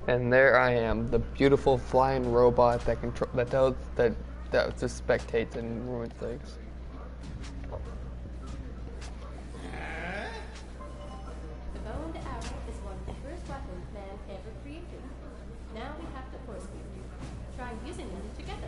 And there I am, the beautiful flying robot that that just spectates and ruins things. The bow and arrow is one of the first weapons man ever created. Now we have to force feed. Try using them together.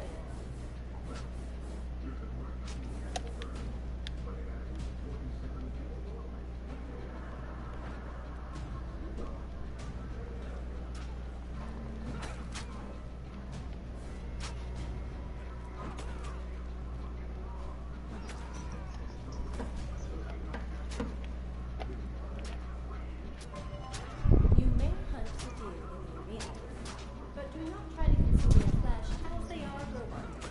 You may hunt the deer in the arena, but do not try to consume their flesh as they are robots.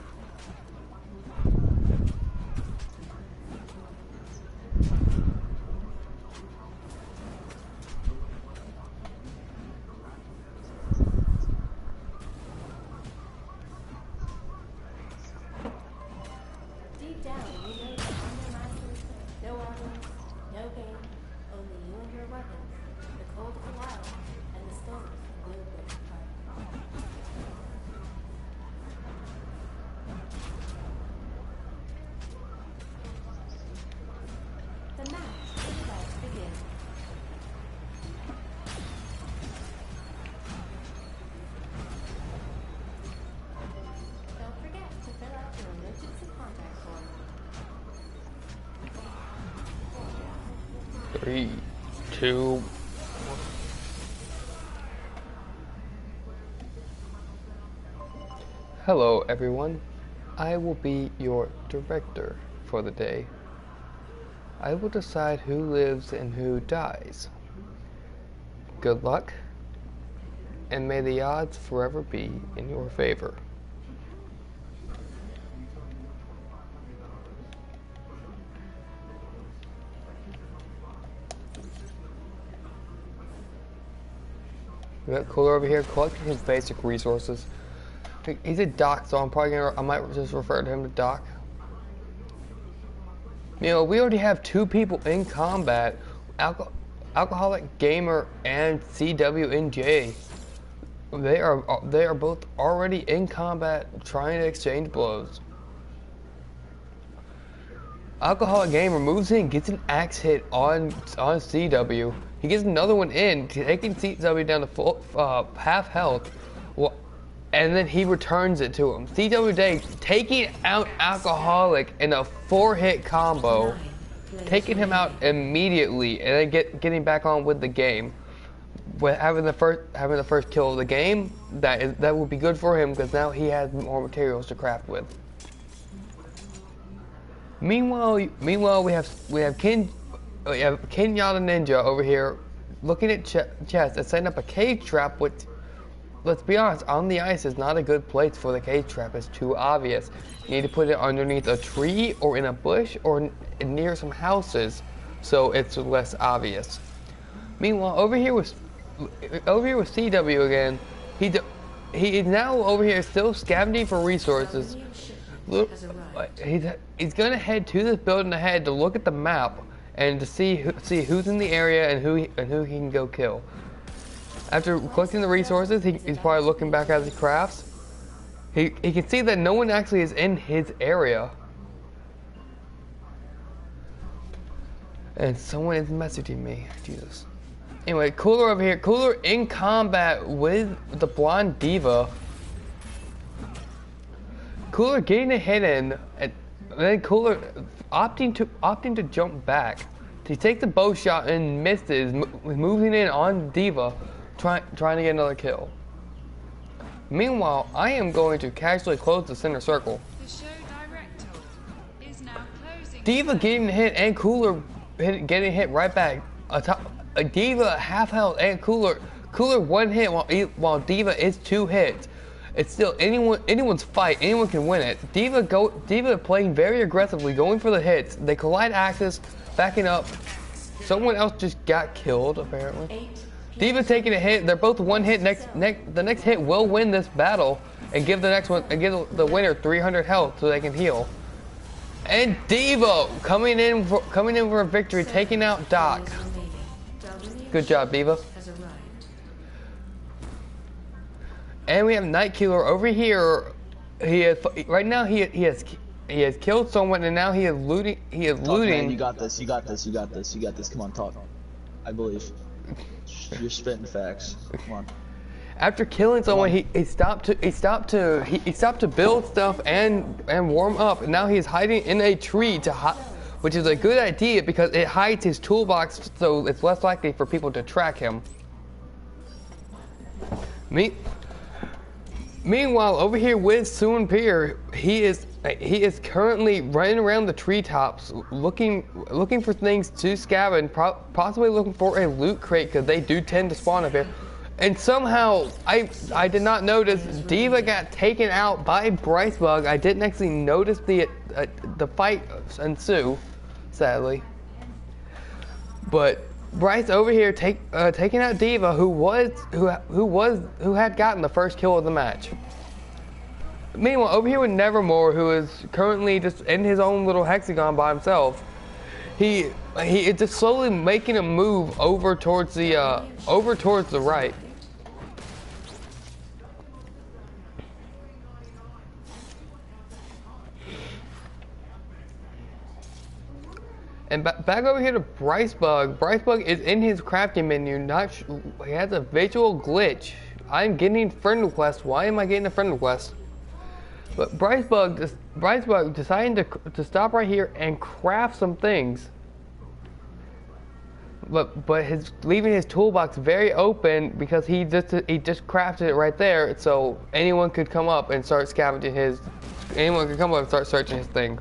Deep down, you know that under masters, no audience, no game, only you and your weapons, the cold of the wild, and the stones will break apart. The match is about to begin. Don't forget to fill out your emergency contact form. 3, 2. Hello, everyone. I will be your director for the day. I will decide who lives and who dies. Good luck, and may the odds forever be in your favor. We got Cooler over here collecting his basic resources. He's a doc, so I might just refer to him to Doc. You know, we already have 2 people in combat, Alcoholic Gamer and CWNJ. They are both already in combat, trying to exchange blows. Alcoholic Gamer moves in, gets an axe hit on CW. He gets another one in, taking CW down to full, half health. Well, and then he returns it to him. CWJ taking out Alcoholic in a 4-hit combo, taking him out immediately, and then getting back on with the game. With having the first kill of the game, that would be good for him because now he has more materials to craft with. Meanwhile, we have Ken Yada Ninja over here looking at chest and setting up a cage trap, which, let's be honest, on the ice is not a good place for the cage trap. It's too obvious. You need to put it underneath a tree or in a bush or near some houses, so it's less obvious. Meanwhile, over here with CW again, he is now over here still scavenging for resources. Look, he's gonna head to this building ahead to look at the map and to see who's in the area and who he can go kill. After collecting the resources, he's probably looking back at his crafts. He can see that no one actually is in his area, and someone is messaging me. Jesus. Anyway, Cooler over here. Cooler in combat with the blonde diva. Cooler getting a hit in, and then Cooler opting to jump back. He takes the bow shot and misses, moving in on Diva, trying to get another kill. Meanwhile, I am going to casually close the center circle. The show director is now closing. Diva getting hit and Cooler getting hit right back. Diva half health and Cooler 1 hit while Diva is 2 hits. It's still anyone's fight. Anyone can win it. Diva playing very aggressively, going for the hits. They collide axes, backing up. Someone else just got killed apparently. Diva taking a hit. They're both 1 hit. The next hit will win this battle and give the winner 300 health so they can heal. And Diva coming in for a victory, taking out Doc. Good job, Diva. And we have Night Killer over here. He is right now. He has killed someone, and now he is looting. He is Talk, looting. man, you got this. You got this. You got this. You got this. Come on, talk. I believe. You're spitting facts. Come on. After killing someone, he stopped to build stuff and warm up, and now he's hiding in a tree which is a good idea because it hides his toolbox, so it's less likely for people to track him. Meanwhile, over here with Soon Pier, he is currently running around the treetops, looking for things to scavenge, possibly looking for a loot crate because they do tend to spawn up here. And somehow, I did not notice Diva got taken out by Bryce Bug. I didn't actually notice the fight ensue, sadly. But Bryce over here taking out Diva, who had gotten the first kill of the match. Meanwhile, over here with Nevermore, who is currently just in his own little hexagon by himself, he is just slowly making a move over towards the right. And back over here to Bryce Bug. Bryce Bug is in his crafting menu. He has a visual glitch. I'm getting friend requests. Why am I getting a friend request? But Bryce Bug deciding to stop right here and craft some things. But leaving his toolbox very open because he just crafted it right there, so anyone could come up and start scavenging his. Anyone could come up and start searching his thing.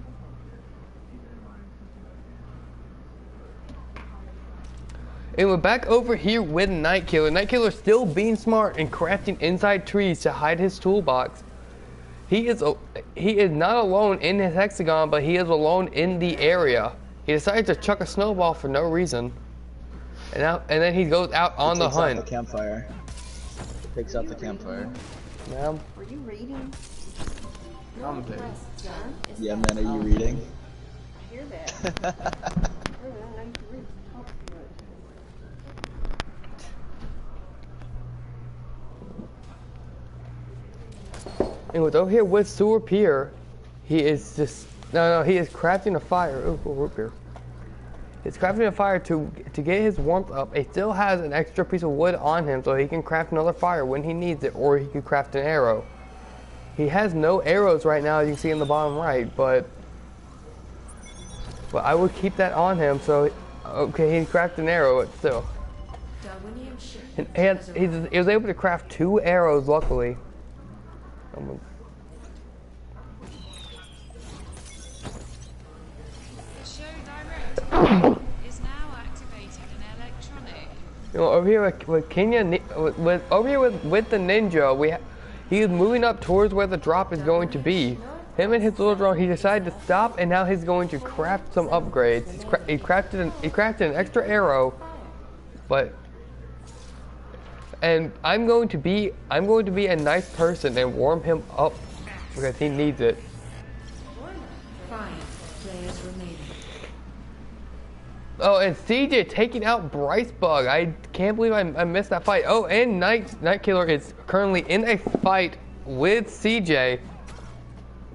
And we're back over here with Night Killer. Night Killer still being smart and crafting inside trees to hide his toolbox. He is not alone in his hexagon, but he is alone in the area. He decides to chuck a snowball for no reason, and then he goes out on the hunt. Takes out the campfire. Takes out the campfire. Yeah. Were you reading? Commentating. Yeah, man, are you reading? I hear that. I need to read. Talk to it. And with over here with Sewer Pier, he is just he is crafting a fire. Ooh, root beer. He's crafting a fire to get his warmth up. He still has an extra piece of wood on him, so he can craft another fire when he needs it, or he could craft an arrow. He has no arrows right now, as you can see in the bottom right, but I would keep that on him. So okay, he crafted an arrow, but still. And he was able to craft 2 arrows, luckily. The show director is now activated an electronic. You know, over here with Kenya, over here with the ninja, he is moving up towards where the drop is going to be. Him and his little drone, he decided to stop, and now he's going to craft some upgrades. He crafted an extra arrow, and I'm going to be a nice person and warm him up because he needs it. 5 players remaining. Oh, and CJ taking out Bryce Bug. I can't believe I missed that fight. Oh, and Night Killer is currently in a fight with CJ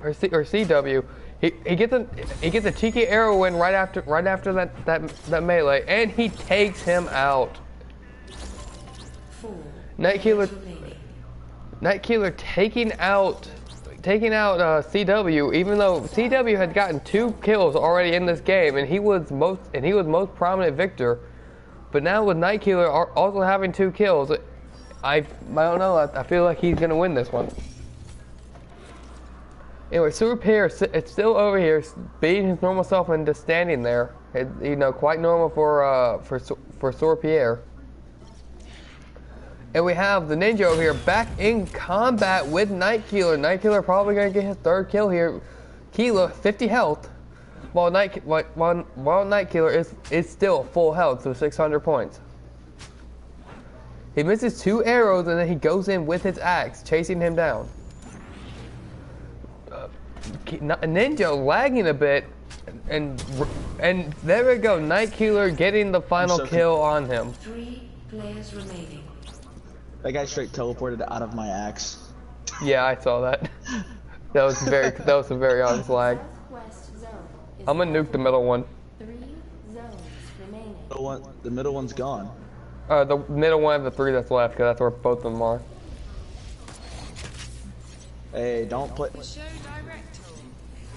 or CW. He gets a cheeky arrow in right after that melee, and he takes him out. 4 Night Killer taking out CW, even though CW had gotten 2 kills already in this game, and he was most prominent victor. But now with Night Killer also having 2 kills, I don't know. I feel like he's gonna win this one. Anyway, Super Pierre it's still over here, being his normal self and just standing there. Quite normal for Super Pierre. And we have the ninja over here back in combat with Night Killer. Night Killer probably gonna get his 3rd kill here. Killer 50 health, while Night Killer is still full health, so 600 points. He misses 2 arrows and then he goes in with his axe, chasing him down. Ninja lagging a bit, and there we go. Night Killer getting the final kill on him. 3 players remaining. That guy straight teleported out of my axe. Yeah, I saw that. That was a very honest lag. Southwest zone is I'm gonna nuke the middle one. 3 zones remaining. The middle one's gone. The middle one of the 3 that's left, because that's where both of them are. Hey, don't play. The show director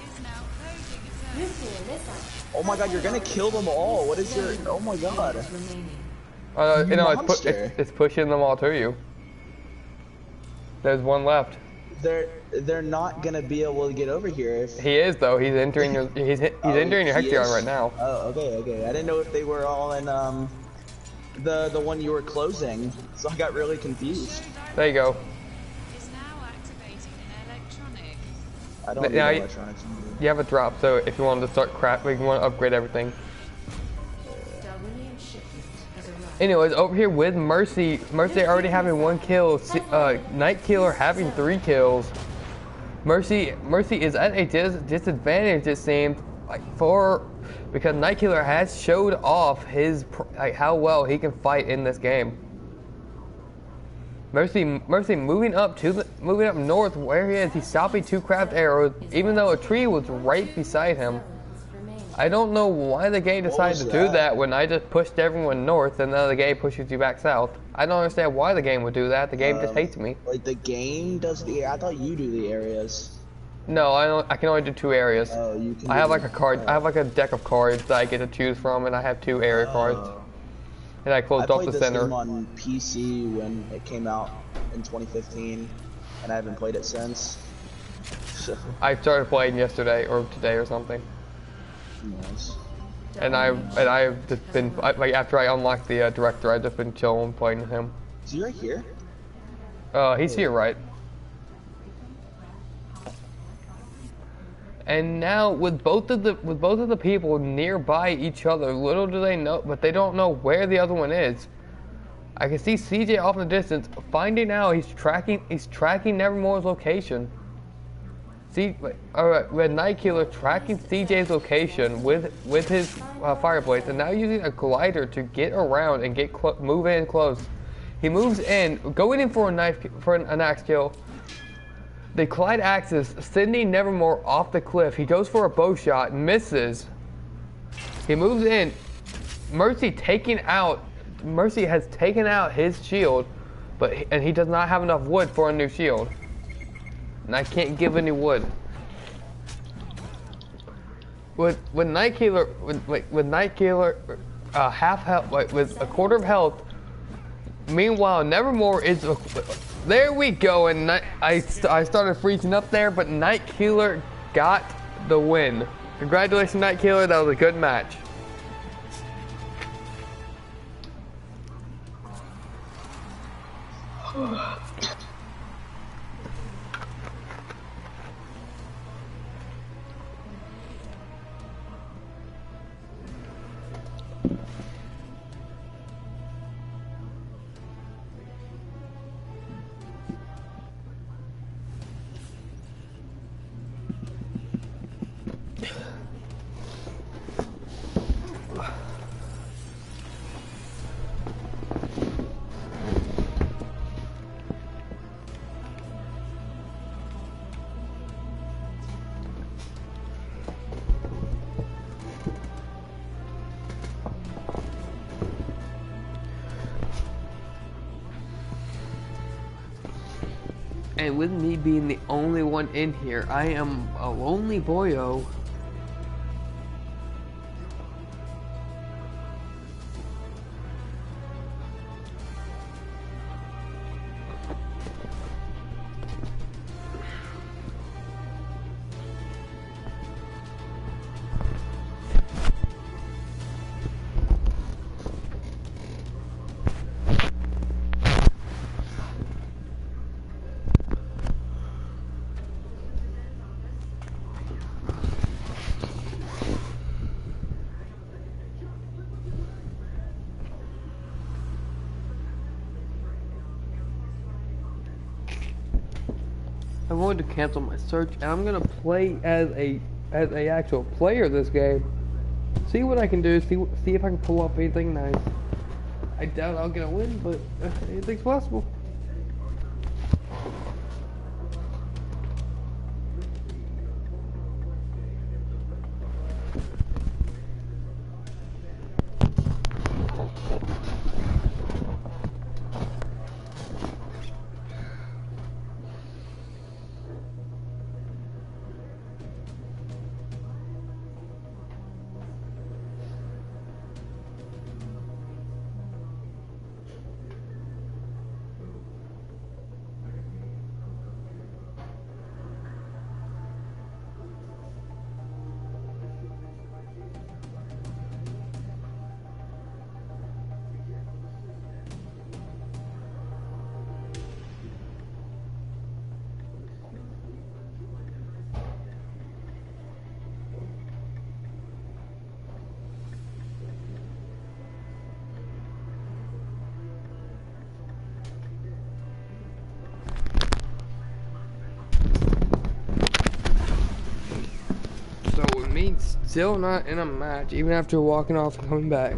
is now closing its own. Nuclear missile. Oh my god, you're gonna kill them all. What is your? Oh my god. Remaining. You monster. It's pushing them all to you. There's one left. They're not gonna be able to get over here if. He is though. He's entering your entering your he Hexagon is? right now. Oh, okay. I didn't know if they were all in the one you were closing, so I got really confused. There you go. Is now activating an electronic. I don't need Now electronics. you have a drop, so if you want to start you want to upgrade everything. Darwinian shipment has arrived. Anyways, over here with Mercy already having 1 kill, Night Killer having 3 kills. Mercy is at a disadvantage, it seems, because Night Killer has showed off how well he can fight in this game. Mercy moving up north where he is. He's stopping 2 craft arrows, even though a tree was right beside him. Remaining. I don't know why the game decided to do that when I just pushed everyone north and then the game pushes you back south. I don't understand why the game would do that. The game just hates me. Like the game does the. I thought you do the areas. No, I can only do 2 areas. Oh, you can. I have like a card. I have like a deck of cards that I get to choose from, and I have 2 area cards. And I closed off the center. I played this game on PC when it came out in 2015, and I haven't played it since. So. I started playing yesterday or today or something. Nice. And I've just been like after I unlocked the director, I've just been chilling playing with him. Is he right here? He's here, right? And now with both of the people nearby each other, little do they know, but they don't know where the other one is. I can see CJ off in the distance, finding out he's tracking Nevermore's location. See, alright, we had Night Killer tracking CJ's location with his fireplace, and now using a glider to get around and move in close. He moves in, going in for an axe kill. They collide axes, sending Nevermore off the cliff. He goes for a bow shot, misses. He moves in. Mercy has taken out his shield, and he does not have enough wood for a new shield. And I can't give any wood. With Night Killer, half health, with a quarter of health. Meanwhile, Nevermore is. There we go, and I started freezing up there, but Night Killer got the win. Congratulations, Night Killer. That was a good match. And with me being the only one in here, I am a lonely boyo. I'm going to cancel my search, and I'm gonna play as a actual player this game. See what I can do. See if I can pull off anything nice. I doubt I'll get a win, but anything's possible. Still not in a match, even after walking off and coming back.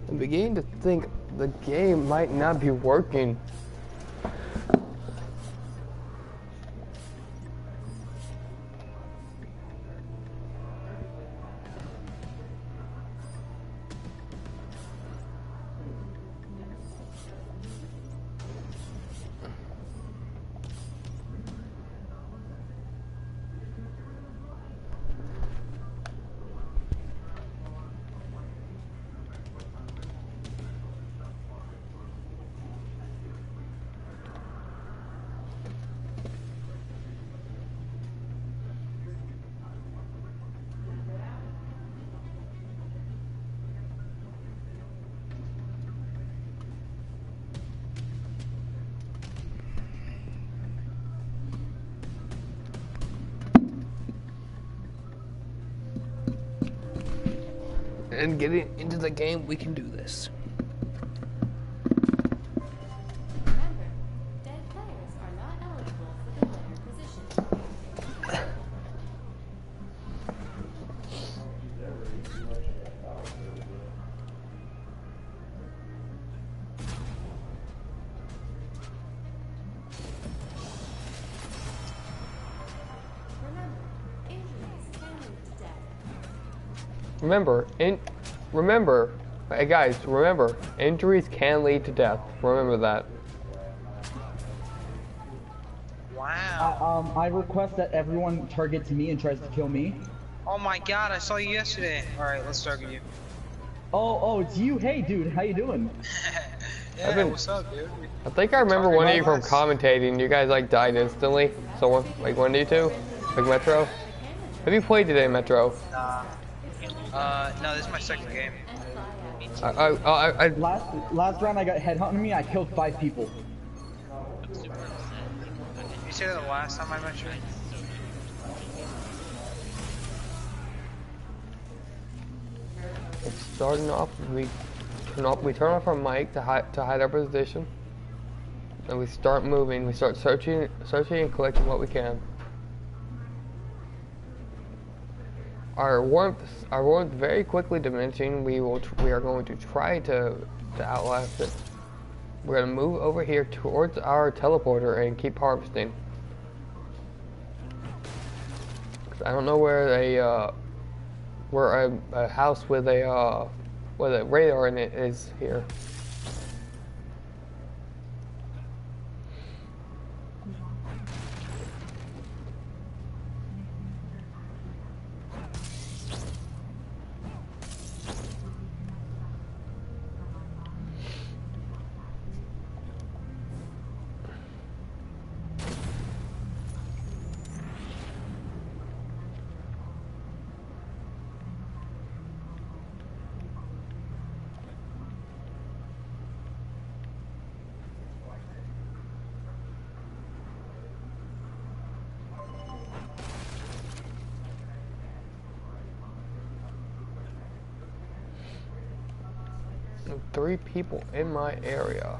I'm beginning to think the game might not be working. And getting into the game, we can do this. Remember, dead players are not eligible for the player position. Remember, injuries can lead to death. Remember, hey guys, remember, injuries can lead to death. Remember that. Wow. I request that everyone targets me and tries to kill me. Oh my god, I saw you yesterday. Alright, let's target you. Oh, it's you. Hey, dude, how you doing? Yeah, what's up, dude? I think I remember one of you from commentating. You guys like died instantly. So one of you two, like Metro. Have you played today, Metro? No, this is my second game. Last round I got headhunting me. I killed 5 people. You said it the last time I met you? It's starting off. We turn off our mic to hide our position, and we start moving. We start searching and collecting what we can. Our warmth very quickly diminishing. We are going to try to outlast it. We're gonna move over here towards our teleporter and keep harvesting. 'Cause I don't know where a house with a radar in it is here. And 3 people in my area.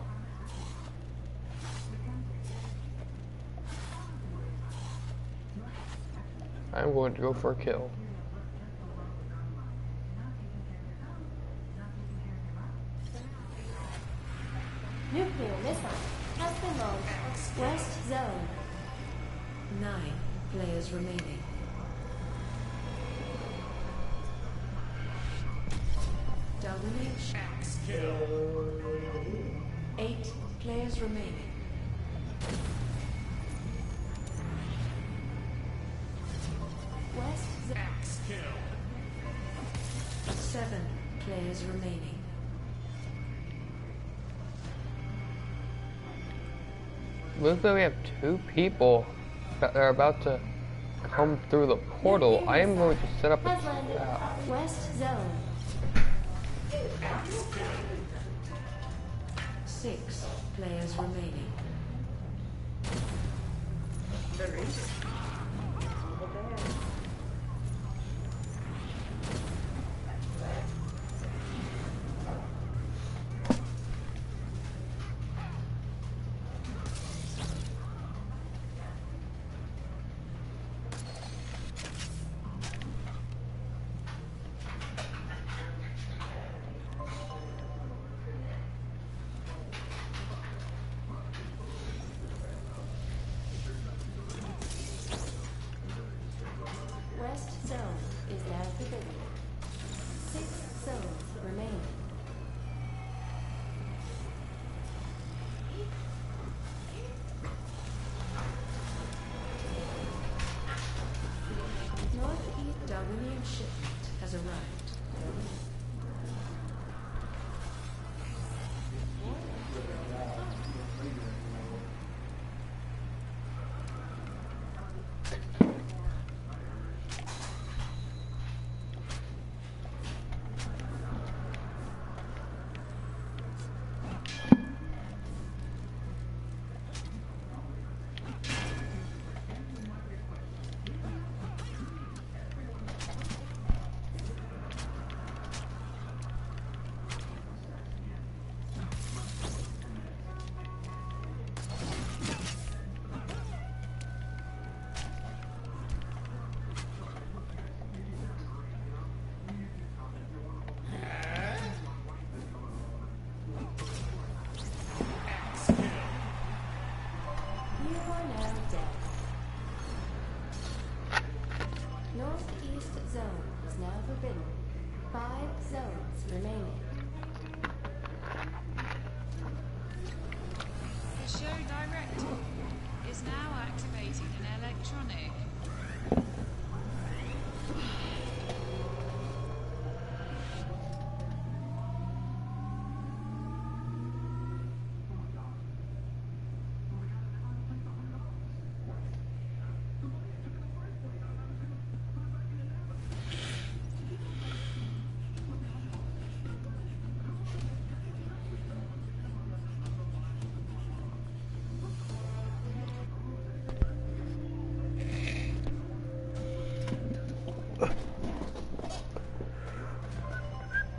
I'm going to go for a kill. Nuclear missile has been launched. West zone. 9 players remaining. Domination. 8 players remaining. West zone. 7 players remaining. Looks like we have 2 people that are about to come through the portal. I am going to set up a Has landed. West zone. 6 players remaining. Darwinian shipment has arrived. You are now dead. Northeast zone is now forbidden. 5 zones remaining. The show director is now activating an electronic.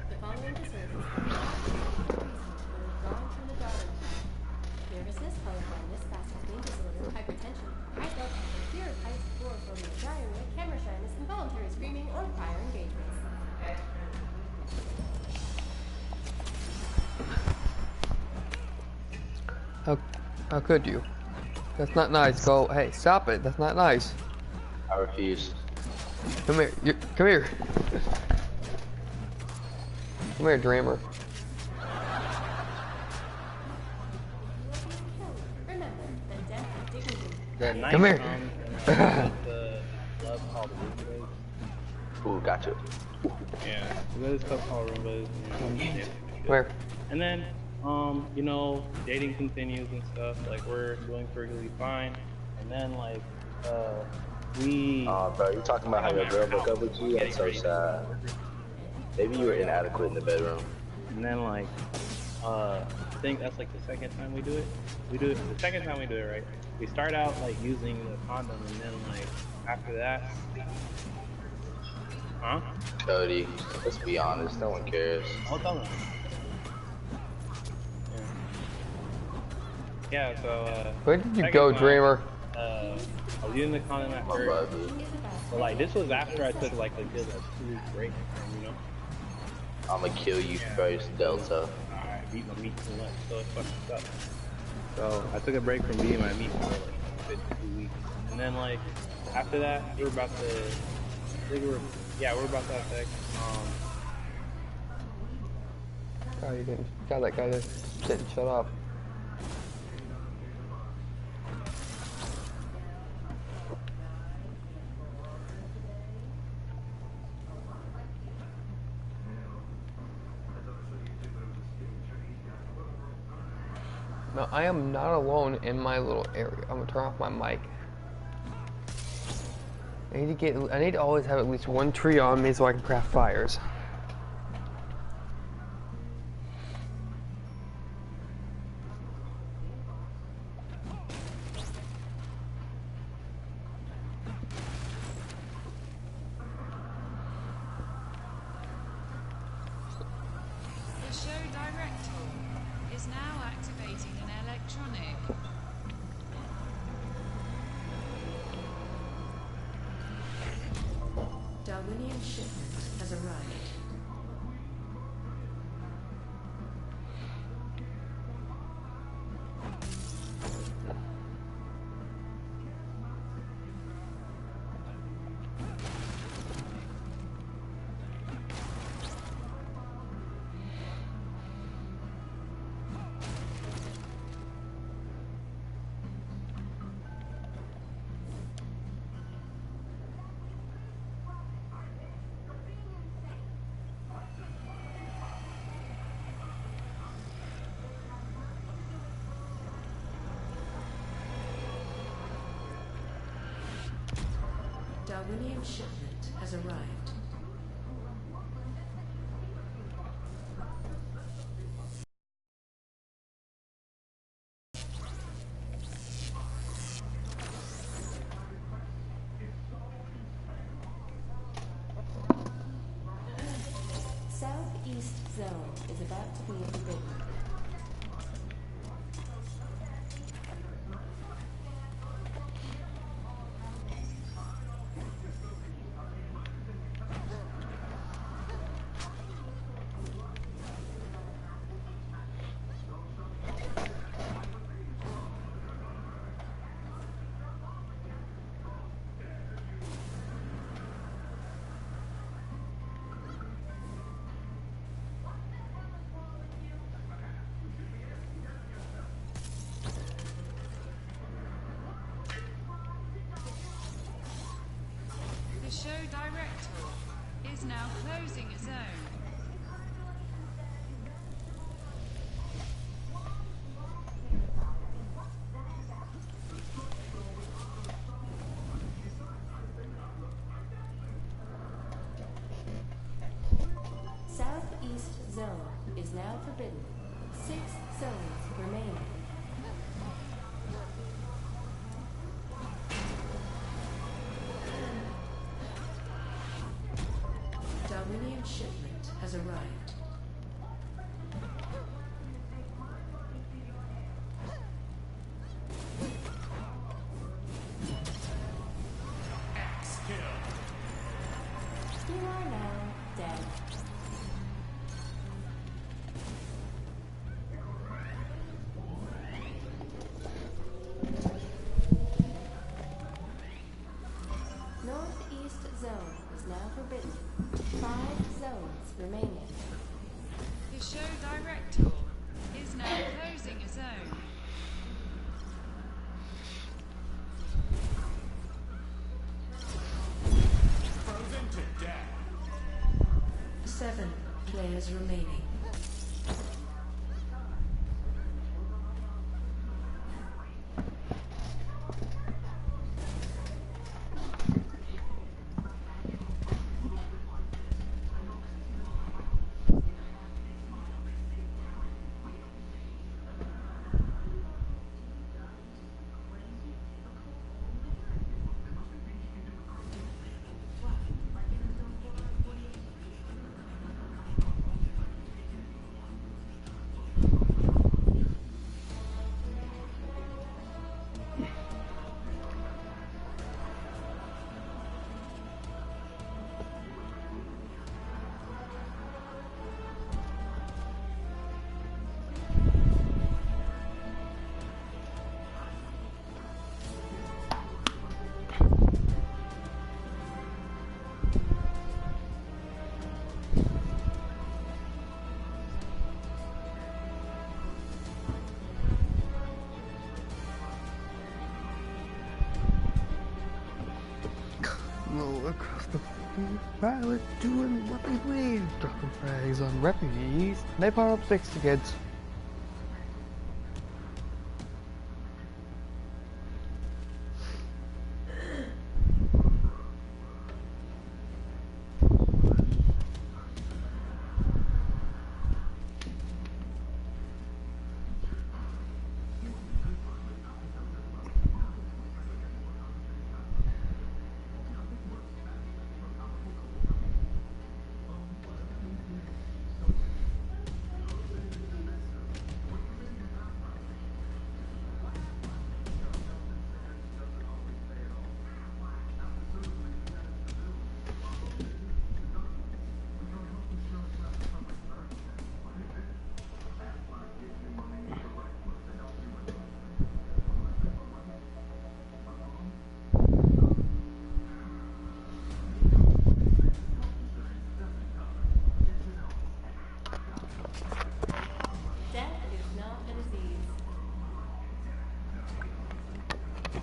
The following facilities have been withdrawn from the Darwin Project. Nervousness, colorblindness, fast acting disorder, hypertension, high blood pressure, fear of heights, agoraphobia, diarrhea, camera shyness, involuntary screaming, or prior engagements. How could you? That's not nice. Go. Hey, stop it. That's not nice. I refuse. Come here. Come here. Come here, dreamer. Remember that death is dignity. The night Come here. comes and the love called Roombas. Ooh, gotcha. Yeah, there's stuff called Roombas. Where? And then, you know, dating continues and stuff. Like, we're doing perfectly fine. And then, like, we... Oh, bro, you talking about how your girl broke up with you? That's so sad. Maybe you were inadequate in the bedroom. And then, like, I think that's, like, the second time we do it. The second time we do it, right? We start out, like, using the condom, and then, like, after that... Huh? Cody, let's be honest, no one cares. I'll tell them. Yeah, so, Where did you second go, time, dreamer? I was using the condom at My first. buddy. But, like, this was after I took, like, a good, like, 2-week break, you know? I'ma kill you first, Delta. I beat my meat too much, so it fucking sucks. So, I took a break from beating my meat for, like, a good 2 weeks. And then, like, after that, we were about to, we're about to have sex. Oh, you didn't. God, that guy just didn't shut up. No, I am not alone in my little area. I'm gonna turn off my mic. I need to always have at least one tree on me so I can craft fires. The show director is now activating an electronic. Darwinian shipment has arrived. Darwinian shipment has arrived. Southeast zone is about to be forbidden. The show director is now closing a zone. Southeast zone is now forbidden. 6 zones remain. Darwinian shipment has arrived. You are now dead. Northeast zone is now forbidden. 5 zones remaining. The show director is now closing a zone. Frozen to death. 7 players remaining. Roll across the pilot doing what they please, dropping frags on refugees. They power up 60 kids.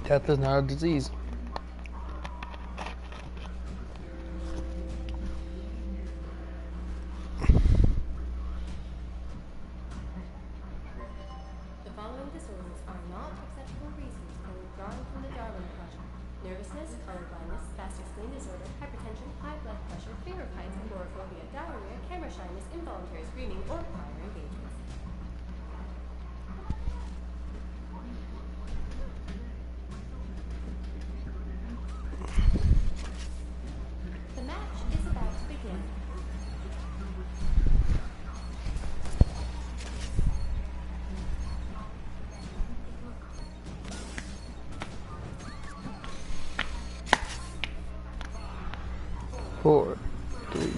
Death is not a disease. The following disorders are not acceptable reasons for withdrawing from the Darwin Project. Nervousness, color blindness, spastic spleen disorder, hypertension, high blood pressure, finger pints, agoraphobia, diarrhea, camera shyness, involuntary screaming, or prior engagements. The match is about to begin. Four, three.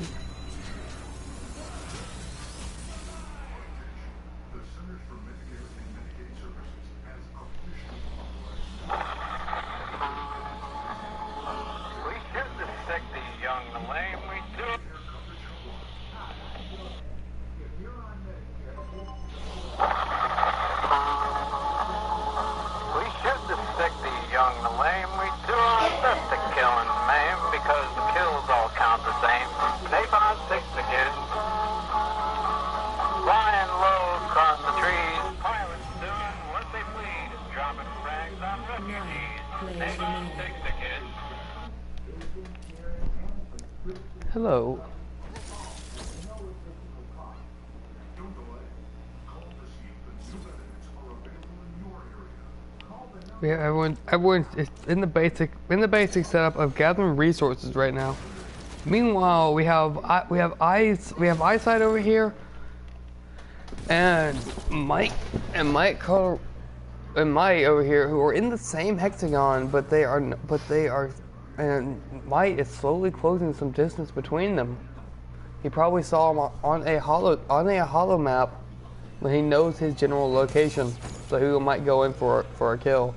Hello. Yeah, everyone is in the basic setup of gathering resources right now. Meanwhile, we have eyesight over here, and Mike over here, who are in the same hexagon, but they are, and Mike is slowly closing some distance between them. He probably saw him on a hollow map when he knows his general location, so he might go in for a kill.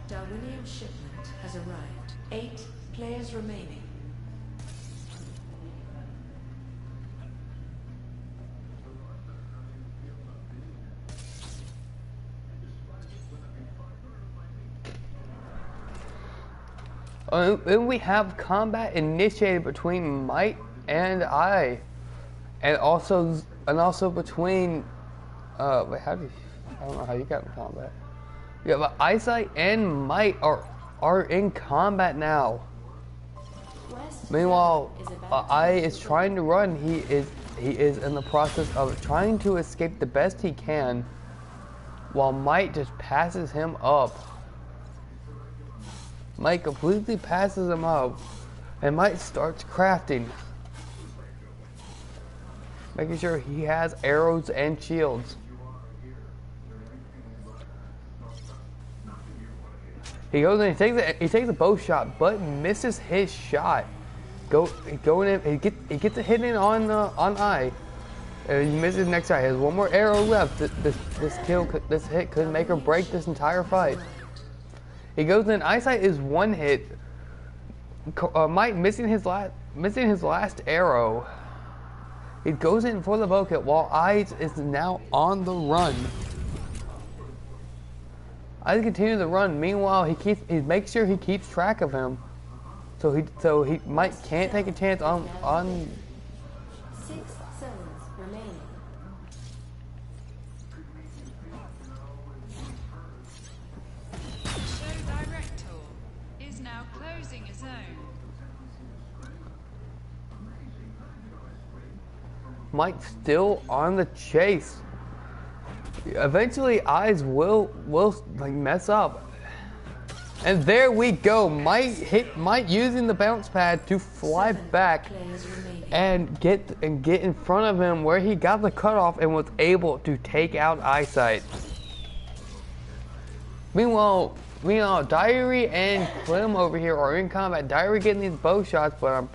Darwinian shipment has arrived. 8 players remaining. And we have combat initiated between Mike and I, and also between I don't know how you got in combat. Yeah, but Eyesight and Mike are in combat now. Meanwhile, I is trying to run. He is in the process of trying to escape the best he can, while Mike just passes him up. Mike completely passes him up, and Mike starts crafting, making sure he has arrows and shields. He goes in, he takes a bow shot, but misses his shot. Going in, he gets a hit in on eye, and he misses next shot. He has one more arrow left. This hit could make or break this entire fight. He goes in. Eyesight is one hit. Mike missing his last arrow. He goes in for the bow kill while Eyes is now on the run. Eyes continues to run. Meanwhile, he makes sure he keeps track of him, so Mike can't take a chance on. 6 zones remaining. Show Director is now closing a zone. Mike's still on the chase. Eventually, Eyes will like mess up, and there we go. Mike using the bounce pad to fly back and get in front of him where he got the cutoff and was able to take out Eyesight. Meanwhile, Diary and Clem over here are in combat. Diary getting these bow shots, but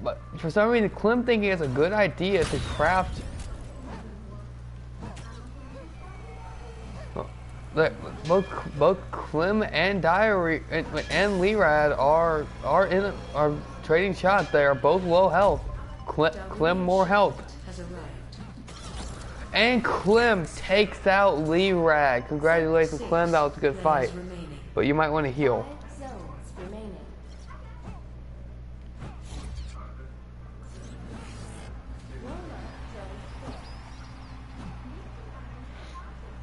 but for some reason, Clem thinking it's a good idea to craft. Both Clem and Diary and Lerad are trading shots. They are both low health. Clem more health. And Clem takes out Lerad. Congratulations, Clem. That was a good fight. But you might want to heal.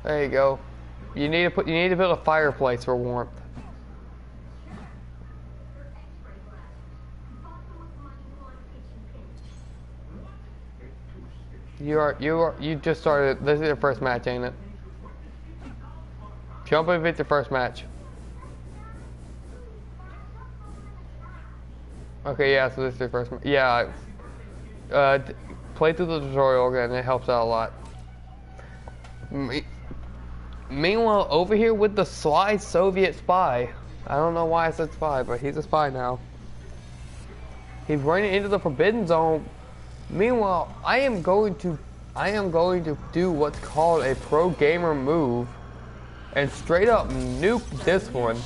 There you go. You need to build a fireplace for warmth. You just started. This is your first match, ain't it? Jump if it's your first match. Okay, yeah. So this is your first. Yeah. Play through the tutorial again. It helps out a lot. Meanwhile, over here with the sly Soviet spy. I don't know why I said spy, but he's a spy now. He's running into the Forbidden Zone. Meanwhile, I am going to do what's called a pro gamer move and straight up nuke this one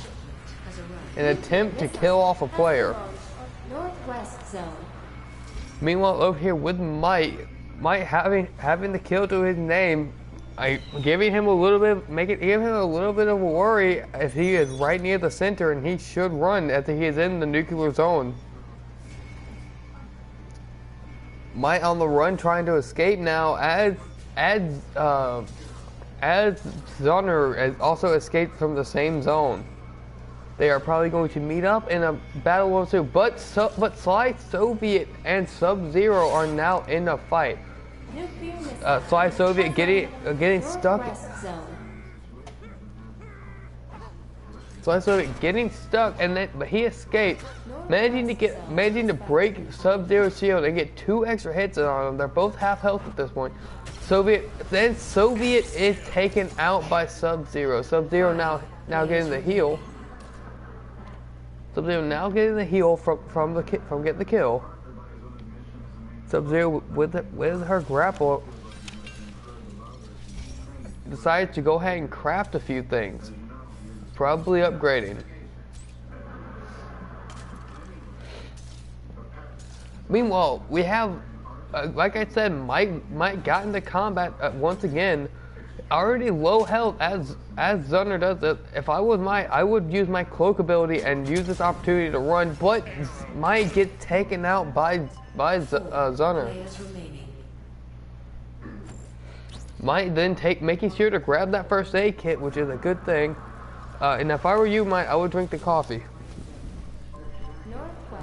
in an attempt to kill off a player. Northwest zone. Meanwhile, over here with Mike having the kill to his name, giving him a little bit, give him a little bit of a worry as he is right near the center and he should run as he is in the nuclear zone. Mike on the run, trying to escape now as Zunner has also escaped from the same zone. They are probably going to meet up in a battle of two, but Sly Soviet and Sub-Zero are now in a fight. Sly Soviet getting stuck. Sly Soviet getting stuck, but he escaped, managing to break Sub-Zero's shield and get 2 extra hits on him. They're both half health at this point. Soviet is taken out by Sub-Zero. Sub-Zero now getting the heal. Sub-Zero now getting the heal from getting the kill. Sub-Zero with her grapple decides to go ahead and craft a few things. Probably upgrading. Meanwhile, we have, like I said, Mike got into combat once again. Already low health as Zunner does it. If I was Mike, I would use my cloak ability and use this opportunity to run, but Mike gets taken out by Zunner. Mike then making sure to grab that first aid kit, which is a good thing. And if I were you, Mike, I would drink the coffee.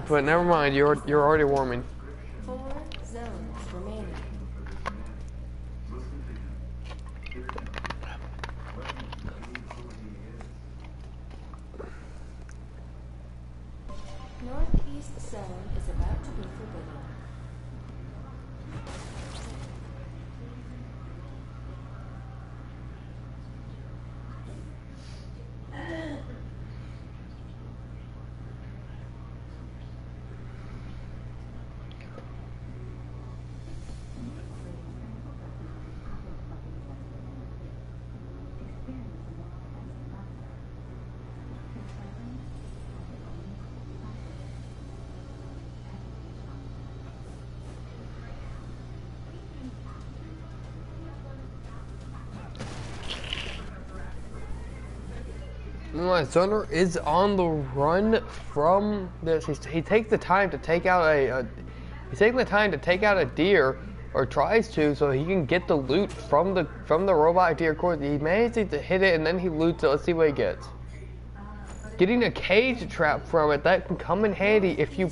But never mind, you're already warming. 4 zones remaining. Northeast zone is about to be forbidden. Zunner is on the run from this. He takes the time to take out a deer, or tries to, so he can get the loot from the robot deer core. He manages to hit it and then he loots it. Let's see what he gets. Getting a cage trap from it, that can come in handy if you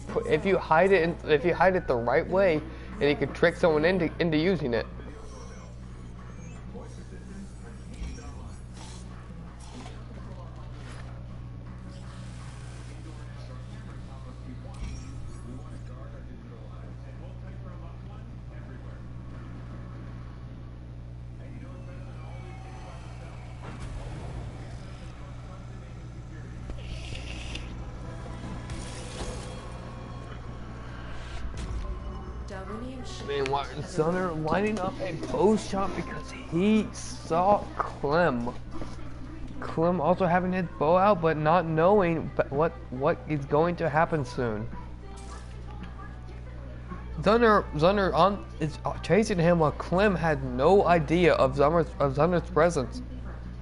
hide it the right way, and you can trick someone into using it. Meanwhile, Zunner lining up a bow shot because he saw Clem. Clem also having his bow out, but not knowing what is going to happen soon. Zunner is chasing him while Clem had no idea of Zunner's presence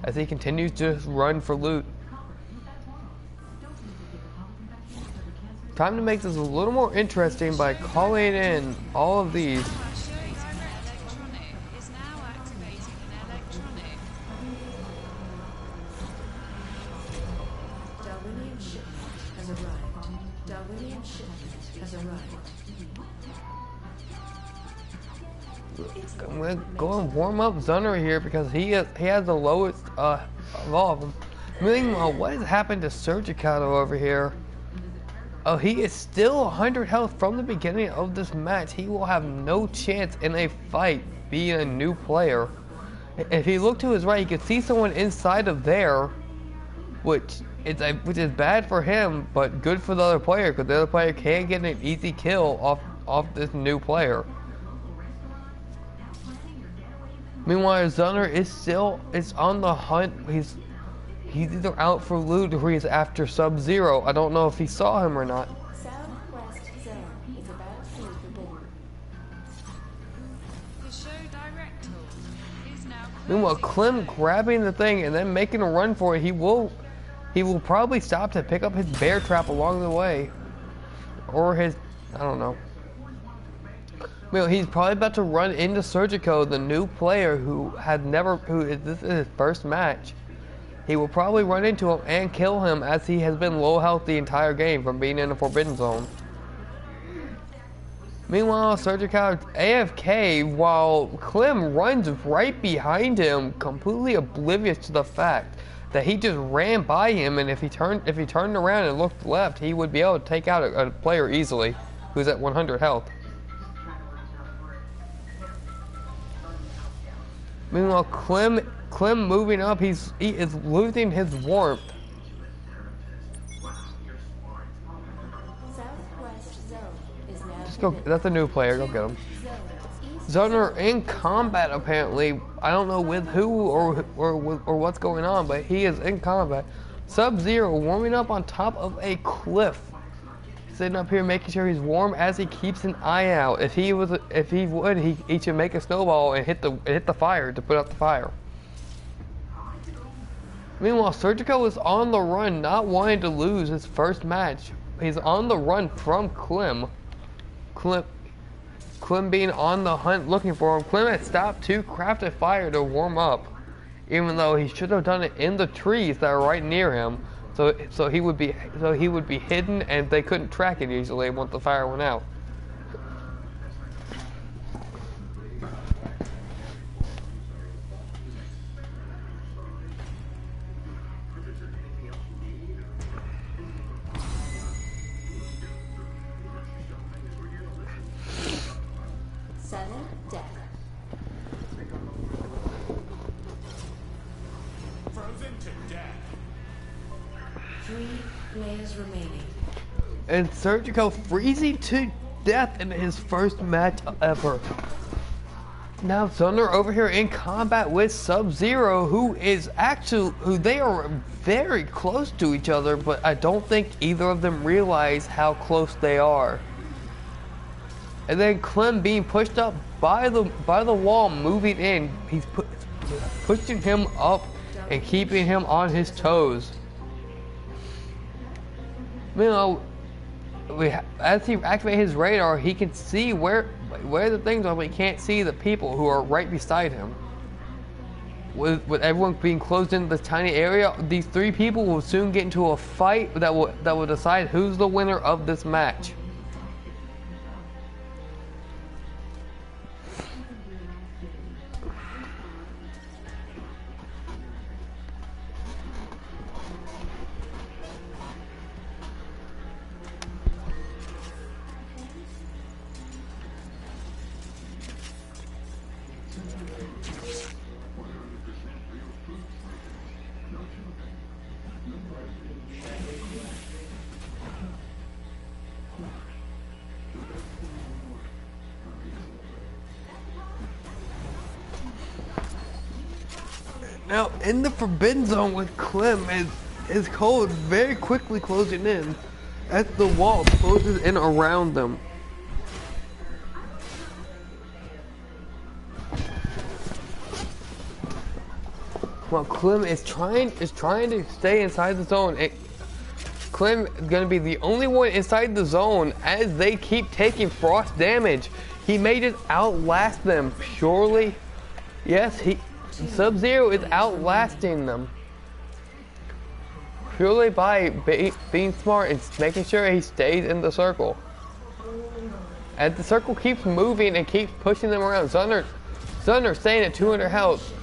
as he continues to run for loot. Time to make this a little more interesting by calling in all of these. arrived. I'm gonna go and warm up Zunner here because he has the lowest of all of them. Meanwhile, what has happened to Surgicato over here? Oh, he is still 100 health from the beginning of this match. He will have no chance in a fight being a new player. If he looked to his right, he could see someone inside of there, which is bad for him, but good for the other player because the other player can't get an easy kill off this new player. Meanwhile, Zunner is on the hunt. He's either out for loot or he's after Sub-Zero. I don't know if he saw him or not. Southwest zone is about to be forbidden. The show director is now Meanwhile, Clem grabbing the thing and then making a run for it. He will probably stop to pick up his bear trap along the way, or his, I don't know. Well, he's probably about to run into Surgico, the new player this is his first match. He will probably run into him and kill him as he has been low health the entire game from being in the Forbidden Zone. Meanwhile, Surgico AFK while Clem runs right behind him, completely oblivious to the fact that he just ran by him, and if he turned around and looked left, he would be able to take out a player easily who's at 100 health. Meanwhile, Clem moving up, he is losing his warmth. Southwest zone is now Just go, that's a new player, go get him. Zunner in combat apparently. I don't know with who or what's going on, but he is in combat. Sub-Zero warming up on top of a cliff. Sitting up here making sure he's warm as he keeps an eye out. If he would, he should make a snowball and hit the fire to put out the fire. Meanwhile, Surgico is on the run, not wanting to lose his first match. He's on the run from Clem. Clem being on the hunt looking for him. Clem had stopped to craft a fire to warm up, even though he should have done it in the trees that are right near him. So he would be hidden and they couldn't track it easily once the fire went out. sudden death. Frozen to death. 3 players remaining. And Surgico freezing to death in his first match ever. Now Thunder over here in combat with Sub-Zero, who they are very close to each other, but I don't think either of them realize how close they are. And then Clem being pushed up by the wall, moving in. He's pushing him up and keeping him on his toes. You know, as he activates his radar, he can see where the things are, but he can't see the people who are right beside him. With everyone being closed into this tiny area, these 3 people will soon get into a fight that will decide who's the winner of this match. Now, in the Forbidden Zone with Clem, his code very quickly closing in as the wall closes in around them. Well, Clem is trying to stay inside the zone. Clem is going to be the only one inside the zone as they keep taking frost damage. He may just outlast them purely. Yes, Sub-Zero is outlasting them purely by being smart and making sure he stays in the circle. And the circle keeps moving and keeps pushing them around. Zunder staying at 200 health.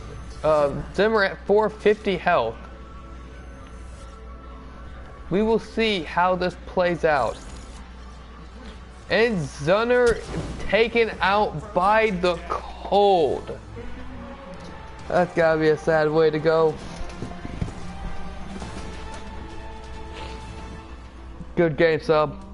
Zimmer at 450 health. We will see how this plays out. And Zunder taken out by the cold. That's gotta be a sad way to go. Good game, sub.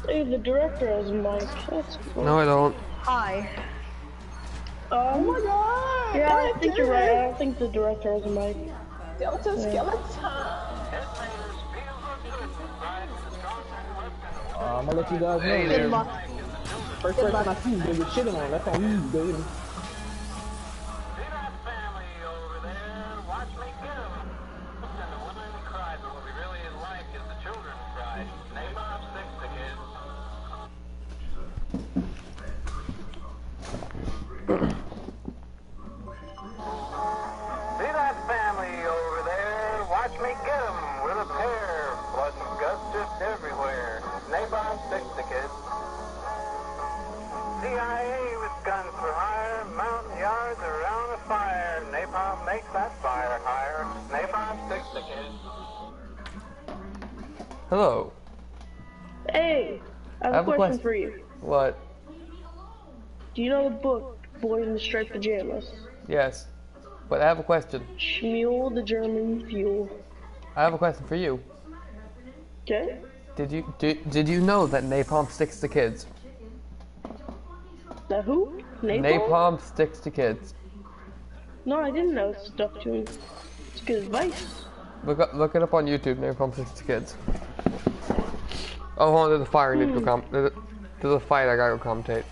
Hey, the director has a mic. That's cool. No, I don't. Hi. Oh my god! Yeah, I think you're right. I don't think the director has a mic. DeltaSkeleton. I'm gonna let you guys know. Hey there. First person I see is gonna get shit on. That's on you, baby. See that family over there? Watch me get 'em with a pair. Blood and guts just everywhere. Napalm sticks to kids. CIA with guns for hire. Mountain yards around a fire. Napalm makes that fire higher. Napalm sticks to kids. Hello. Hey, I have a question for you. What? Do you know the book Boy in the Striped Pajamas? Yes. But I have a question. Schmuel the German Fuel. I have a question for you. Okay. Did you know that napalm sticks to kids? The who? Napalm sticks to kids. No, I didn't know it's stuff to him. It's good advice. Look it up on YouTube. Napalm sticks to kids. Oh, hold on, there's a fire. I need to go there's a fight. I gotta go commentate.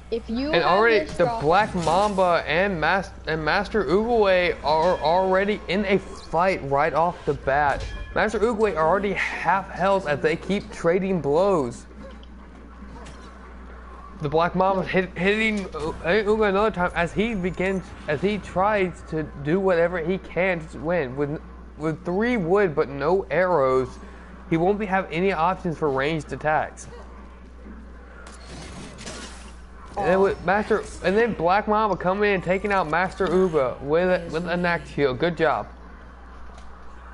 If you and already the Black Mamba and Master Uguay are already in a fight right off the bat. Master Uguay are already half health as they keep trading blows. The Black Mamba hitting Uguay another time as he tries to do whatever he can to win. With 3 wood but no arrows, he won't have any options for ranged attacks. And then Black Mamba coming in and taking out Master Uga with a neck shield. Good job.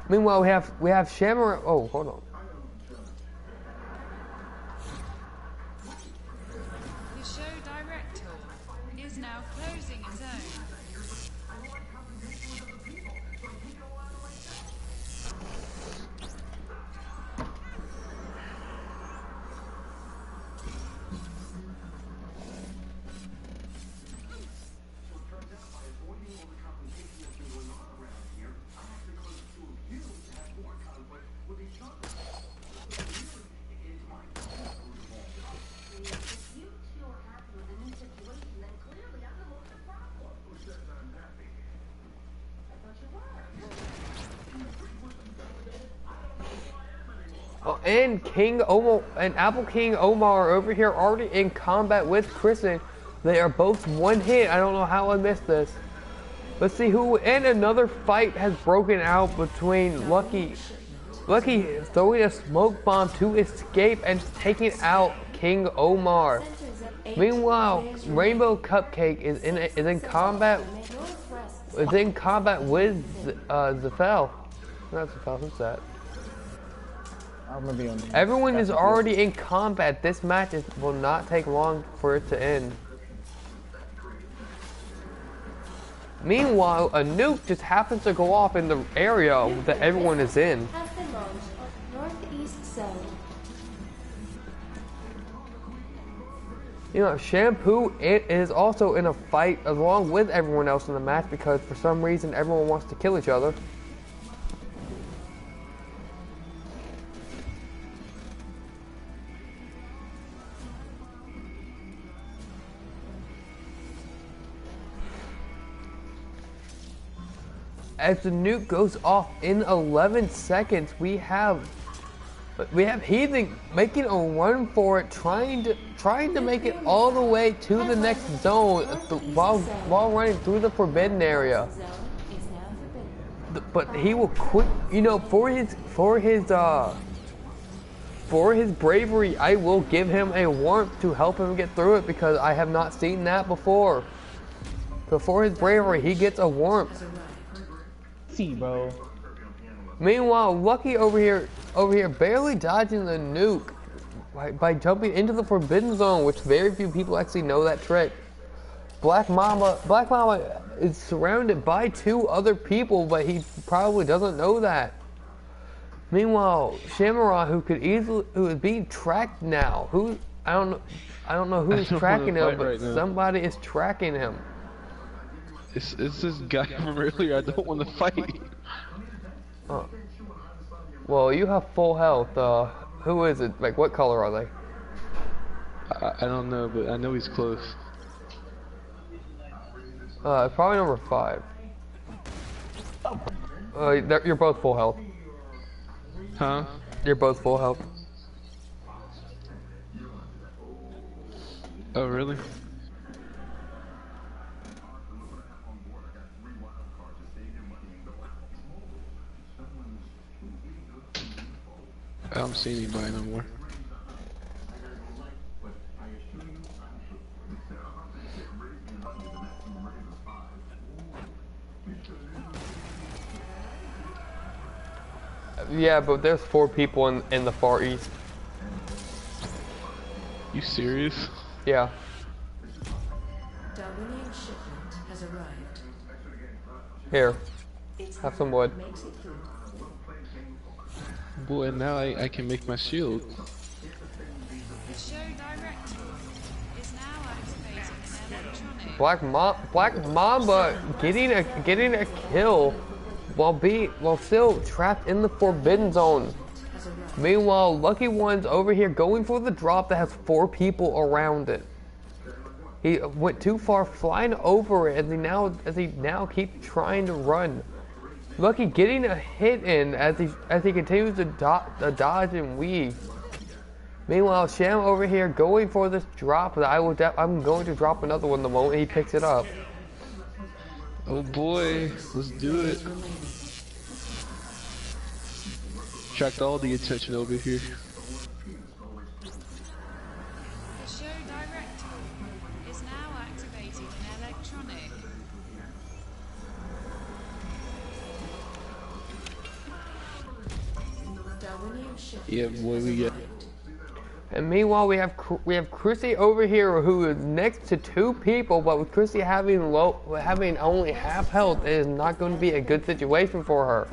Meanwhile, we have Shammer. Oh, hold on. The show director is now closing his own. Oh, and King Omar and Apple King Omar are over here already in combat with Kristen. They are both one hit. I don't know how I missed this. Let's see who. And another fight has broken out between Lucky throwing a smoke bomb to escape and taking out King Omar. Meanwhile, Rainbow Cupcake is in combat. Is in combat with Zafel. Not Zafel. Who's that? Everyone is already in combat. This match will not take long for it to end. Meanwhile, a nuke just happens to go off in the area that everyone is in. Has been launched on Northeast Zone. You know, Shampoo is also in a fight along with everyone else in the match because for some reason everyone wants to kill each other. As the nuke goes off in 11 seconds, we have Heathen making a run for it, trying to make it all the way to the next zone while running through the forbidden area. But he will quit, you know, for his bravery. I will give him a warmth to help him get through it because I have not seen that before. So for his bravery, he gets a warmth. See, bro. Meanwhile, Lucky over here, barely dodging the nuke by jumping into the Forbidden Zone, which very few people actually know that trick. Black Mamba is surrounded by 2 other people, but he probably doesn't know that. Meanwhile, Shamara, who is being tracked now. I don't know who's tracking him, but somebody is tracking him. It's this guy from earlier. I don't want to fight. Well, you have full health. Who is it? Like, what color are they? I don't know, but I know he's close. Probably number 5. You're both full health. Huh? You're both full health. Oh, really? I don't see anybody no more. Yeah, but there's 4 people in the far east. You serious? Yeah. Darwinian shipment has arrived. Here. Have some wood. Boy, now I can make my shield. The show director is now activating an electronic. Black Mamba getting a kill while still trapped in the Forbidden Zone. Meanwhile, Lucky One's over here going for the drop that has 4 people around it. He went too far flying over it as he now keeps trying to run. Lucky getting a hit in as he continues to dodge and weave. Meanwhile, Sham over here going for this drop that I'm going to drop another one the moment he picks it up. Oh boy, let's do it. Attract all the attention over here. The show director is now activating an electronic. Yeah, boy, we get. And meanwhile, we have Chrissy over here who is next to 2 people, but with Chrissy having only half health, it is not going to be a good situation for her.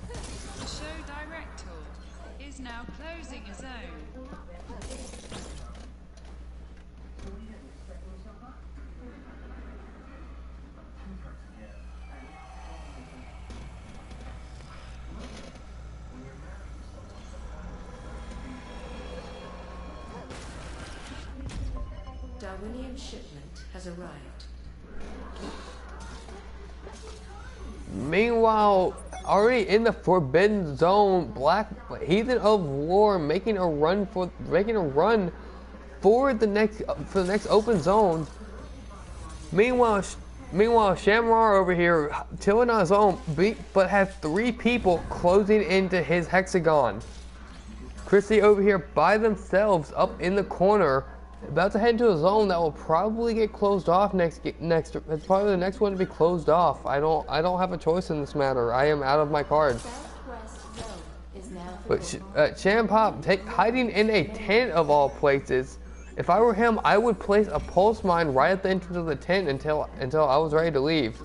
The show director is now closing a zone. Darwinian shipment has arrived. Meanwhile, already in the Forbidden Zone, Black Heathen of War making a run for the next open zone. Meanwhile, Shamrar over here chilling on his own, but has 3 people closing into his hexagon. Chrissy over here by themselves up in the corner, about to head into a zone that will probably get closed off next. It's probably the next one to be closed off. I don't have a choice in this matter. I am out of my cards. But Shampop hiding in a tent of all places. If I were him, I would place a pulse mine right at the entrance of the tent until I was ready to leave.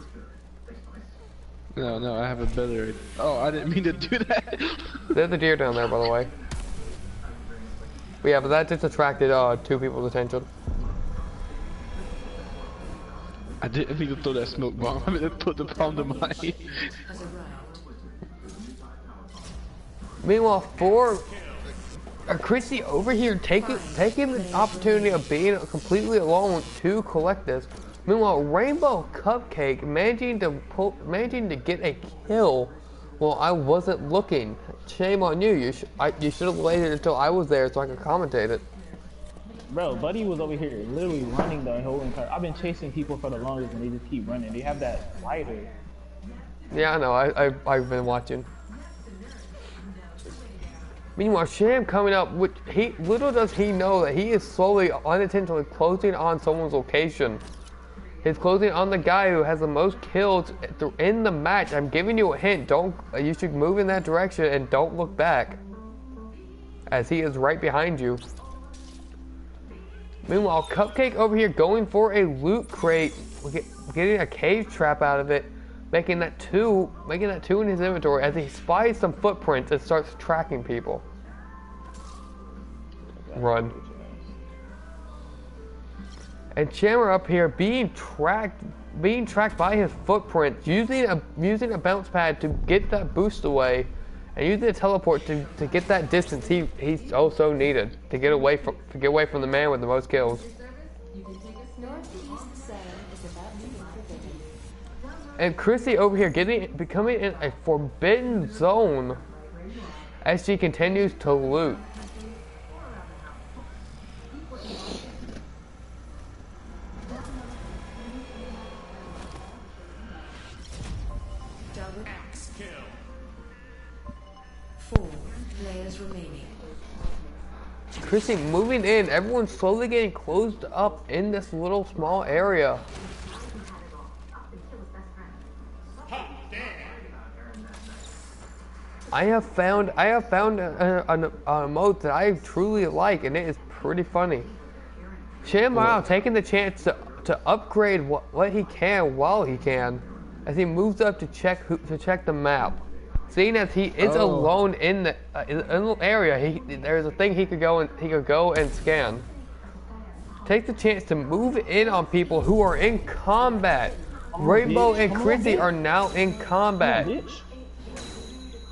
No, I have a better. Oh, I didn't mean to do that. There's a deer down there, by the way. But yeah, but that just attracted 2 people's attention. I didn't mean to throw that smoke bomb. I meant to put the bomb to mine. Meanwhile, Chrissy over here taking the opportunity of being completely alone to collect this. Meanwhile, Rainbow Cupcake managing to get a kill while I wasn't looking. Shame on you. You should have waited until I was there so I could commentate it. Bro, Buddy was over here literally running the whole entire. I've been chasing people for the longest and they just keep running. They have that lighter. Yeah, I know. I've been watching. Meanwhile, Sham coming up, little does he know that he is slowly, unintentionally closing on someone's location. He's closing on the guy who has the most kills in the match. I'm giving you a hint. You should move in that direction and don't look back, as he is right behind you. Meanwhile, Cupcake over here going for a loot crate, getting a cage trap out of it, making that two in his inventory as he spies some footprints and starts tracking people. Run. And Chammer up here being tracked by his footprints, using a bounce pad to get that boost away, and using a teleport to get that distance he's also needed to get away from the man with the most kills. And Chrissy over here becoming in a forbidden zone as she continues to loot. Chrissy moving in, everyone's slowly getting closed up in this little small area. I have found a mode that I truly like, and it is pretty funny. ShamWow taking the chance to upgrade what he can while he can, as he moves up to check the map. Seeing as he is alone in the area, there's a thing he could go and scan. Take the chance to move in on people who are in combat. Rainbow and Chrissy are now in combat. You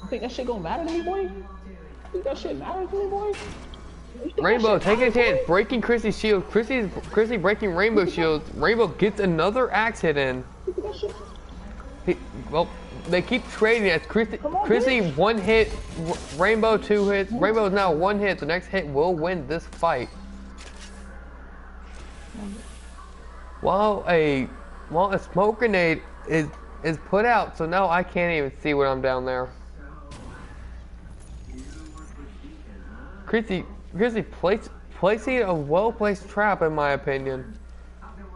think that shit gonna matter to me, boy? You think that shit matters to me, boy? Rainbow taking a chance, breaking Chrissy's shield. Chrissy breaking Rainbow's shield. Rainbow gets another axe hit in. They keep trading as Chrissy 1 hit, Rainbow 2 hits. Rainbow is now 1 hit. The next hit will win this fight. While a smoke grenade is put out, so now I can't even see when I'm down there. Chrissy placing a well-placed trap, in my opinion,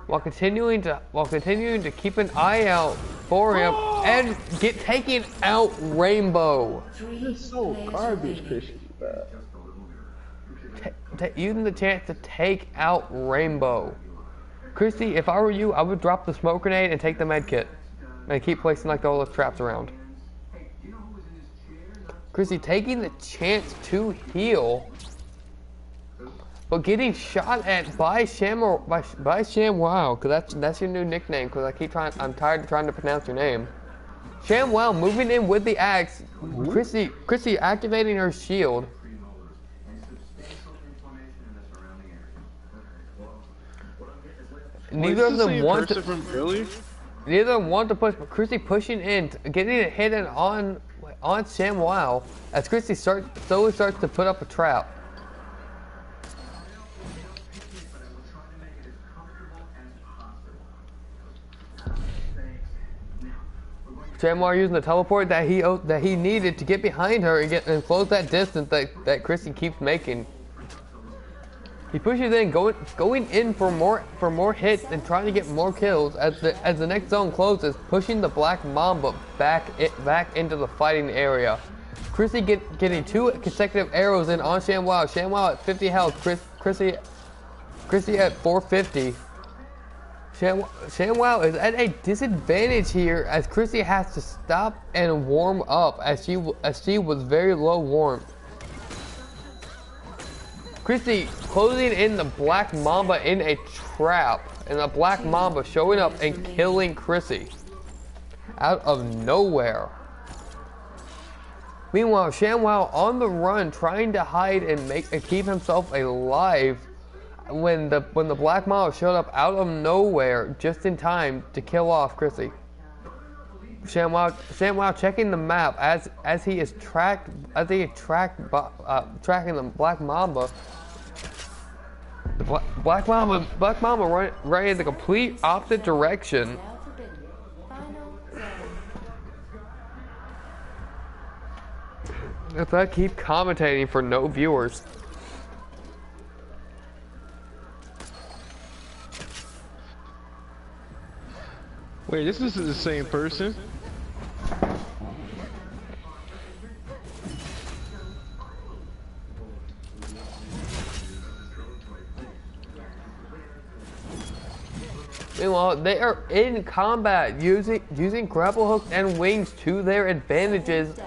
while continuing to keep an eye out for him and taking out Rainbow. You're so garbage, Chrissy. Using the chance to take out Rainbow. Chrissy, if I were you, I would drop the smoke grenade and take the med kit, and keep placing like all those traps around. Chrissy taking the chance to heal, but getting shot at by ShamWow, because that's your new nickname. Because I'm tired of trying to pronounce your name. ShamWow moving in with the axe. Chrissy activating her shield. Neither of them want to push, but Chrissy pushing in, getting a hit in on ShamWow as Chrissy slowly starts to put up a trap. ShamWow using the teleport that he needed to get behind her and close that distance that Chrissy keeps making. He pushes in, going in for more hits and trying to get more kills as the next zone closes, pushing the Black Mamba back into the fighting area. Chrissy getting 2 consecutive arrows in on ShamWow. ShamWow at 50 health. Chrissy at 450. ShamWow is at a disadvantage here as Chrissy has to stop and warm up as she was very low warmth. Chrissy closing in the Black Mamba in a trap, and the Black Mamba showing up and killing Chrissy out of nowhere. Meanwhile, ShamWow on the run, trying to hide and keep himself alive when the Black Mamba showed up out of nowhere just in time to kill off Chrissy. ShamWow checking the map as he is tracking the Black Mamba. The Black Mamba running in the complete opposite direction. If I keep commentating for no viewers. Wait, this isn't the same person. Meanwhile, they are in combat using grapple hooks and wings to their advantages,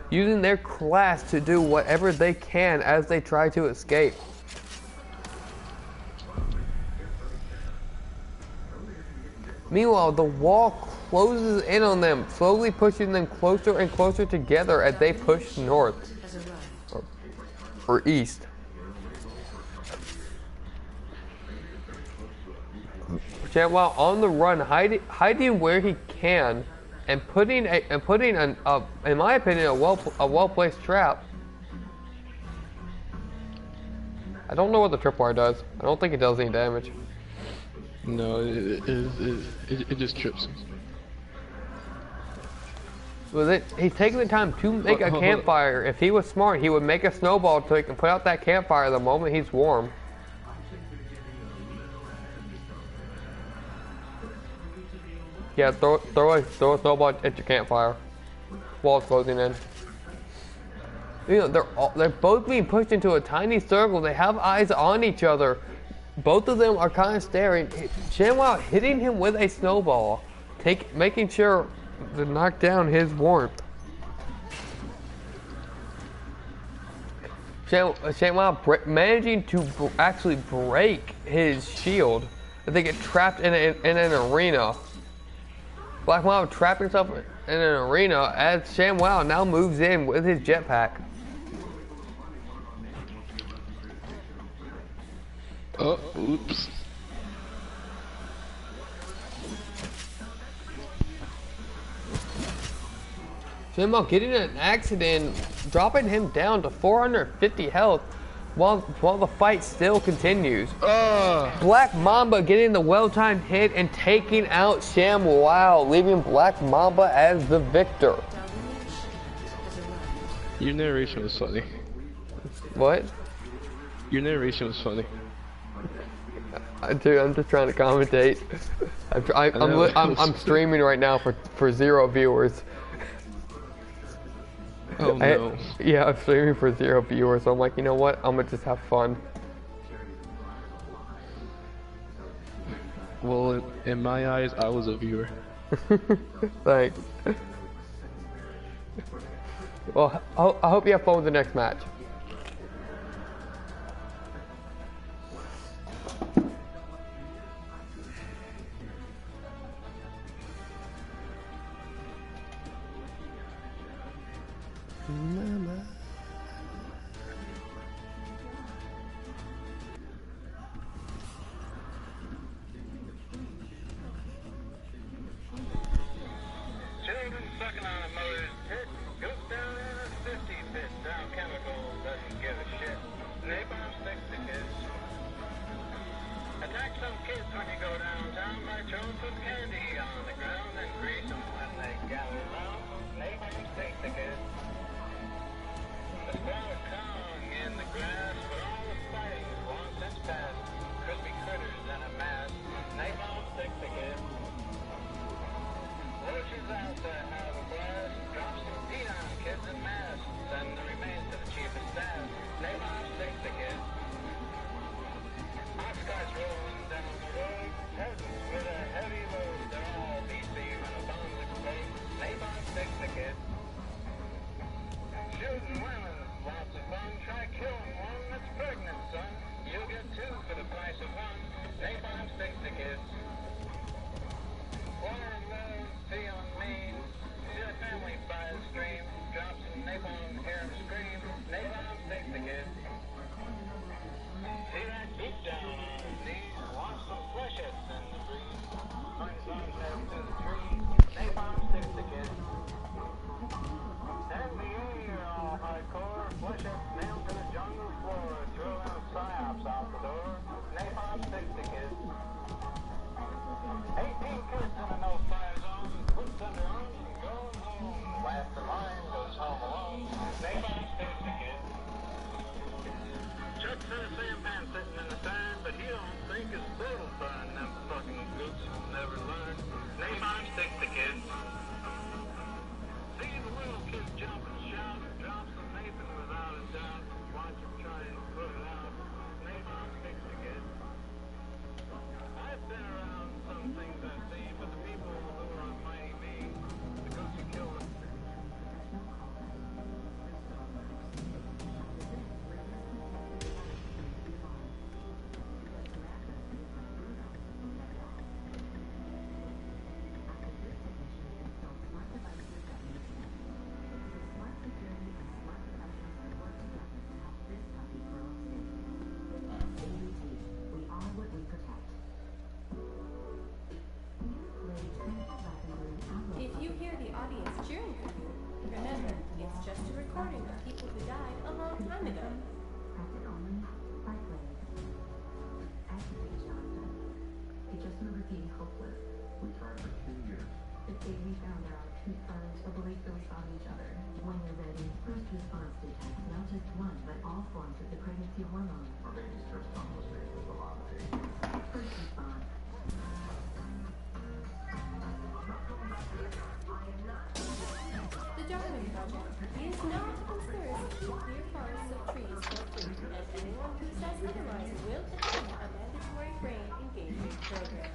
using their class to do whatever they can as they try to escape. Meanwhile, the wall closes in on them, slowly pushing them closer and closer together as they push north or east. While on the run, hiding where he can, and putting in my opinion, a well placed trap. I don't know what the tripwire does. I don't think it does any damage. No, it just trips him. Well, he's taking the time to make a campfire. If he was smart, he would make a snowball so he can put out that campfire the moment he's warm. Yeah, throw a snowball at your campfire while it's closing in. You know, they're both being pushed into a tiny circle. They have eyes on each other. Both of them are kind of staring. ShamWow hitting him with a snowball, making sure to knock down his warmth. ShamWow managing to actually break his shield. They get trapped in an arena. Black Mamba trapped himself in an arena as ShamWow now moves in with his jetpack. Oh, oops. ShamWow getting in an accident, dropping him down to 450 health while the fight still continues. Black Mamba getting the well-timed hit and taking out ShamWow, leaving Black Mamba as the victor. Your narration was funny. What? Your narration was funny. Dude, I'm just trying to commentate. I'm streaming right now for 0 viewers. Oh no. Yeah, I'm streaming for 0 viewers, so I'm like, you know what? I'm gonna just have fun. Well, in my eyes, I was a viewer. Thanks. Well, I hope you have fun with the next match. Mama. Children sucking on a mother's tit, goes down in a 50 fit, down chemicals, doesn't give a shit. Napalm sticks to kids. Attack some kids when you go downtown by throwing some candy on the ground and grease them when they gather round. Napalm sticks to kids. The squad of Kong in the grass, but all the fighting is long since past. Crispy critters in a mass, napalm sticks to kids. Roaches out to have a blast, drop some peon kids in mass, send the remains to the chief of staff. Napalm sticks to kids. Oxcarts rolling down the road, peasants with a heavy load, they're all Seeing the little kid jump and shout and drop some Nathan without a doubt. Watch him try and put it out. Nathan fixed again. I've been around some things I've seen, but the people who are mighty mean because you kill them. If you hear the audience cheering for you, remember, it's just a recording of people who died a long time ago. It just never being hopeless. We tried for 2 years. The day we found out, two sons obliquely found each other. When you're ready, first response detects not just one, but all forms of the pregnancy hormone. Our baby's first time was made with a lot of pain. First response. The Darwin Project is not a conspiracy to clear forests of trees for food, and anyone who says otherwise will attend a mandatory brain engagement program.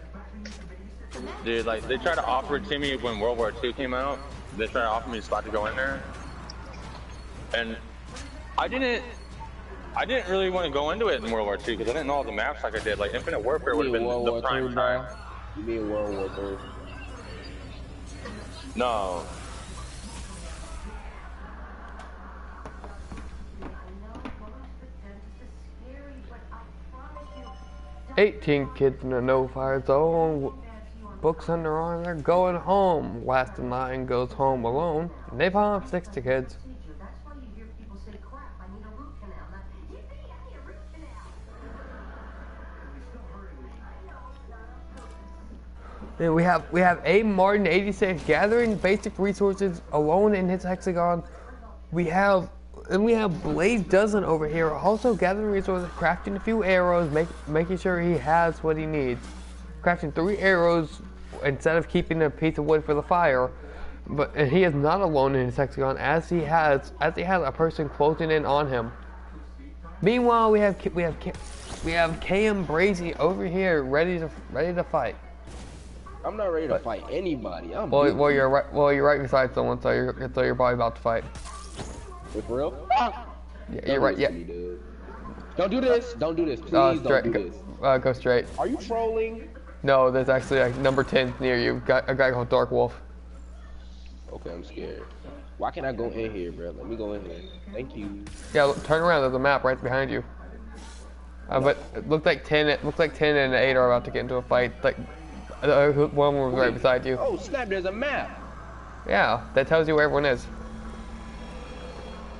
Dude, like, they tried to offer it to me when World War II came out. They tried to offer me a spot to go in there. And I didn't really want to go into it in World War II because I didn't know all the maps like I did. Like, Infinite Warfare would have been the prime time. You mean World War III? No. "18 kids in a no-fire zone. Books on their arm, they're going home. Last in line goes home alone. Napalm 60 kids." And we have A. Martin 86 gathering basic resources alone in his hexagon. We have Blaze Dozen over here also gathering resources, crafting a few arrows, making sure he has what he needs. Crafting 3 arrows instead of keeping a piece of wood for the fire. And he is not alone in his hexagon as he has a person closing in on him. Meanwhile, we have KM Brazy over here ready to fight. I'm not ready to fight anybody. Well, you're right beside someone, so you're probably about to fight. For real? Yeah, you're right. Yeah. Don't do this. Don't do this. Please don't do this. Go straight. Are you trolling? No, there's actually like number 10 near you. A guy called Dark Wolf. Okay, I'm scared. Why can't I go in here, bro? Let me go in here. Thank you. Yeah, look, turn around. There's a map right behind you. But it looks like 10 and 8 are about to get into a fight. Like one was right beside you. Oh snap! There's a map. Yeah, that tells you where everyone is.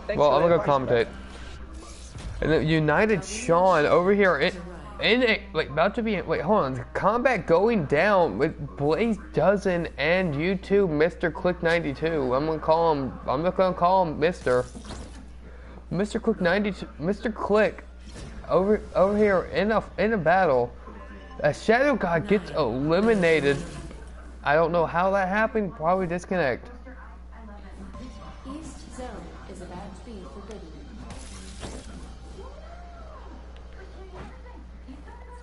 Thanks Well, I'm gonna advice, go commentate. And the United Sean over here about to be hold on, combat going down with Blaze Dozen and YouTube Mr. Click 92. I'm just gonna call him Mr. Click 92. Mr. Click over here in a battle. A Shadow God gets eliminated. I don't know how that happened. Probably disconnect. East Zone is about to be forbidden.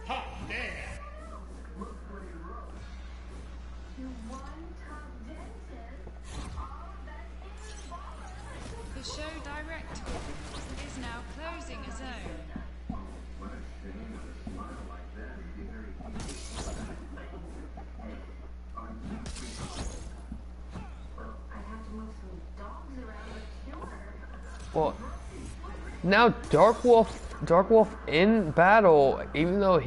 Hot damn! The show director is now closing a zone. Well, now Dark Wolf in battle, even though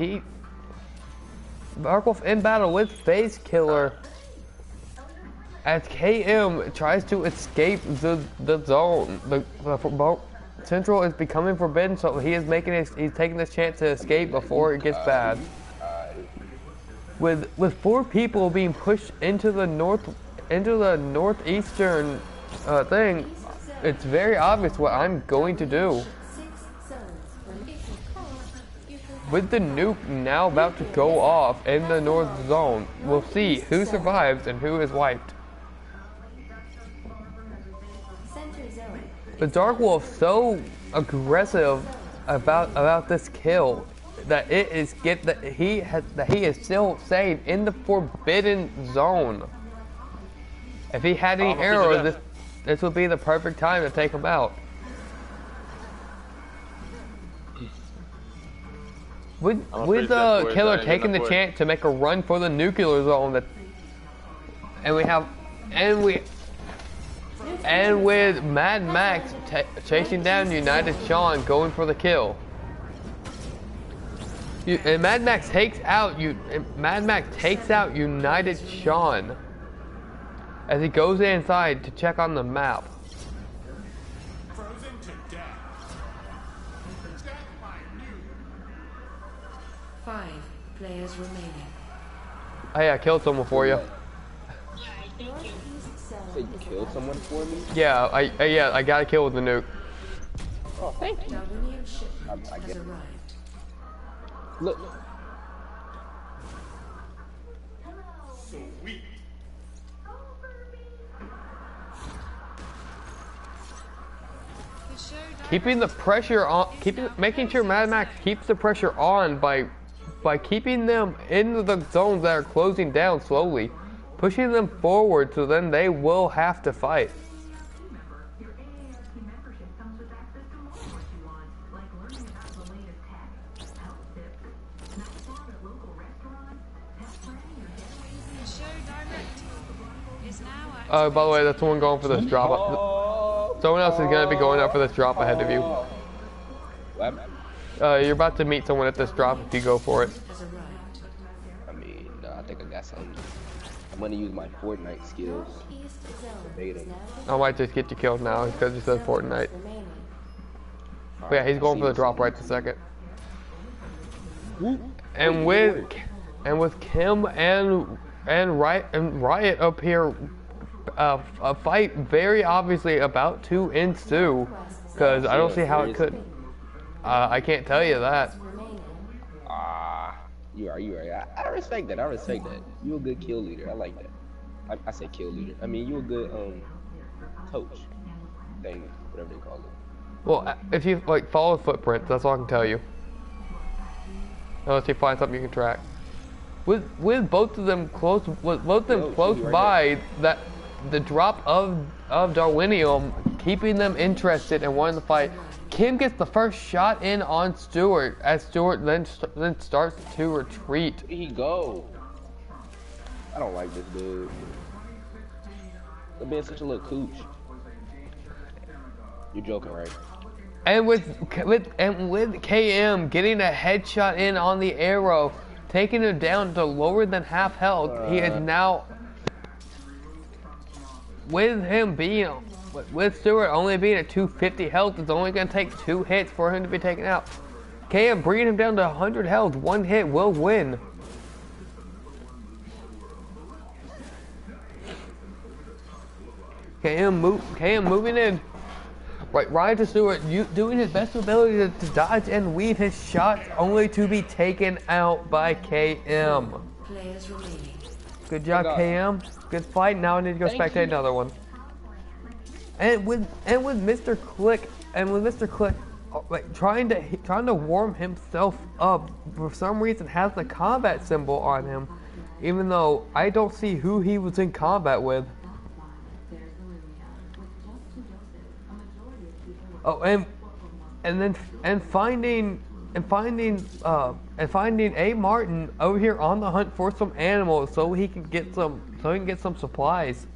Dark Wolf in battle with Face Killer as KM tries to escape the zone. The Central is becoming forbidden, so he's taking this chance to escape before it gets bad. With 4 people being pushed into the northeastern thing, it's very obvious what I'm going to do. With the nuke now about to go off in the north zone, we'll see who survives and who is wiped. But Dark Wolf so aggressive about this kill that he is still saved in the forbidden zone. If he had any arrows, this would be the perfect time to take him out. With the killer taking the chance to make a run for the nuclear zone, and with Mad Max chasing down United Sean, going for the kill. And Mad Max takes out United Sean as he goes inside to check on the map. Frozen to death. Death by nuke. 5 players remaining. Hey, I killed someone for you. So you killed someone for me? Yeah, I got a kill with the nuke. Oh, thank you. I get it. Look. Sweet. Keeping the pressure on, making sure Mad Max keeps the pressure on by keeping them in the zones that are closing down slowly, pushing them forward so then they will have to fight. Oh, by the way, that's someone going for this drop. Someone else is going to be going up for this drop ahead of you. What? You're about to meet someone at this drop if you go for it. I mean, no, I think I got something. I'm going to use my Fortnite skills. I might just get you killed now because it says Fortnite. But yeah, he's going for the drop right this second. And with Kim and Riot up here, a fight very obviously about to ensue, because I don't see how it could. I can't tell you that. You are. I respect that. You a good kill leader. I like that. I say kill leader. I mean, you a good coach. Thing, whatever they call it. Well, if you follow footprints, that's all I can tell you. Unless you find something you can track. With both of them close, by, that the drop of Darwinium, keeping them interested and wanting to fight. Kim gets the first shot in on Stewart, as Stewart then starts to retreat. Here he go. I don't like this dude. He's being such a little cooch. You're joking, right? And with KM getting a headshot in on the arrow, taking him down to lower than half health, he is now, with Stewart only being at 250 health, it's only going to take 2 hits for him to be taken out. KM bringing him down to 100 health, 1 hit will win. KM moving in. Right to Stewart, doing his best ability to dodge and weave his shots, only to be taken out by KM. Good job, KM. Good fight. Now I need to go spectate another one. And with Mr. Click, trying to warm himself up, for some reason has the combat symbol on him, even though I don't see who he was in combat with. Oh, and finding A. Martin over here on the hunt for some animals so he can get some supplies.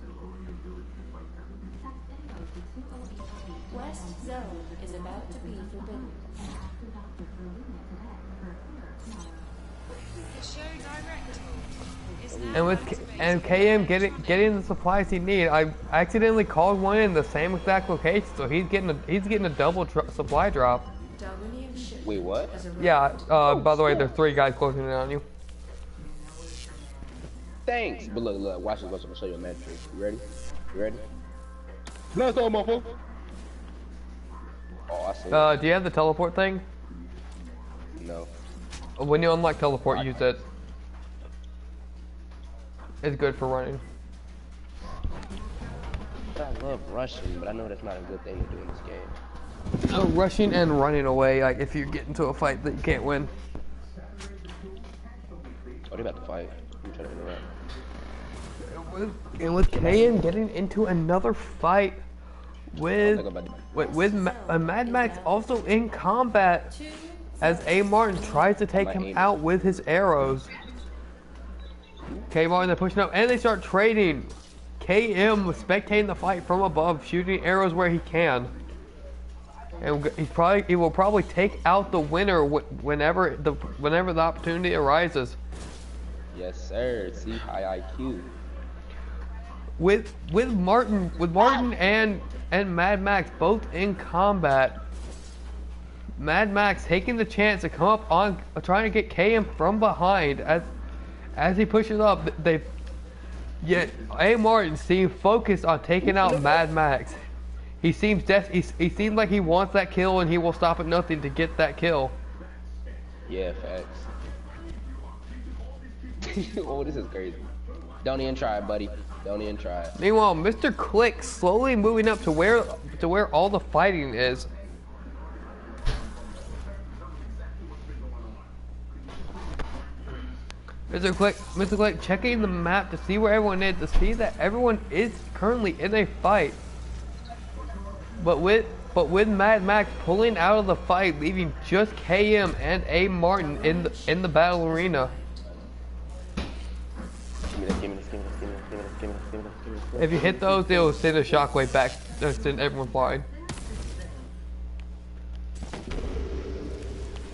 West zone is about to be forbidden. And KM getting the supplies he needs. I accidentally called one in the same exact location, so he's getting a double supply drop. Wait, what? Yeah. By the way, there's 3 guys closing in on you. Thanks. But look, watch this. I'm gonna show you a magic trick. You ready? Let's go, mofo. Oh, I see. Do you have the teleport thing? No. When you unlock teleport, use it. It's good for running. I love rushing, but I know that's not a good thing to do in this game. Rushing and running away, like if you get into a fight that you can't win. Oh, they about to fight. I'm trying to interrupt. And with KM getting into another fight with Mad Max also in combat as A. Martin tries to take him out with his arrows. K. Martin, they're pushing up and they start trading. KM spectating the fight from above, shooting arrows where he can. And he will probably take out the winner whenever the opportunity arises. Yes, sir. See, high IQ. With Martin and Mad Max both in combat. Mad Max taking the chance to come up on trying to get KM from behind as he pushes up. Yet A. Martin seems focused on taking out Mad Max. He seems he seems like he wants that kill and he will stop at nothing to get that kill. Yeah, facts. Oh, this is crazy. Don't even try it, buddy. Don't even try it. Meanwhile, Mr. Click slowly moving up to where all the fighting is. Mr. Click checking the map to see where everyone is, to see that everyone is currently in a fight. But with Mad Max pulling out of the fight, leaving just KM and A. Martin in the battle arena. If you hit those, they'll send a shockwave back, send everyone flying.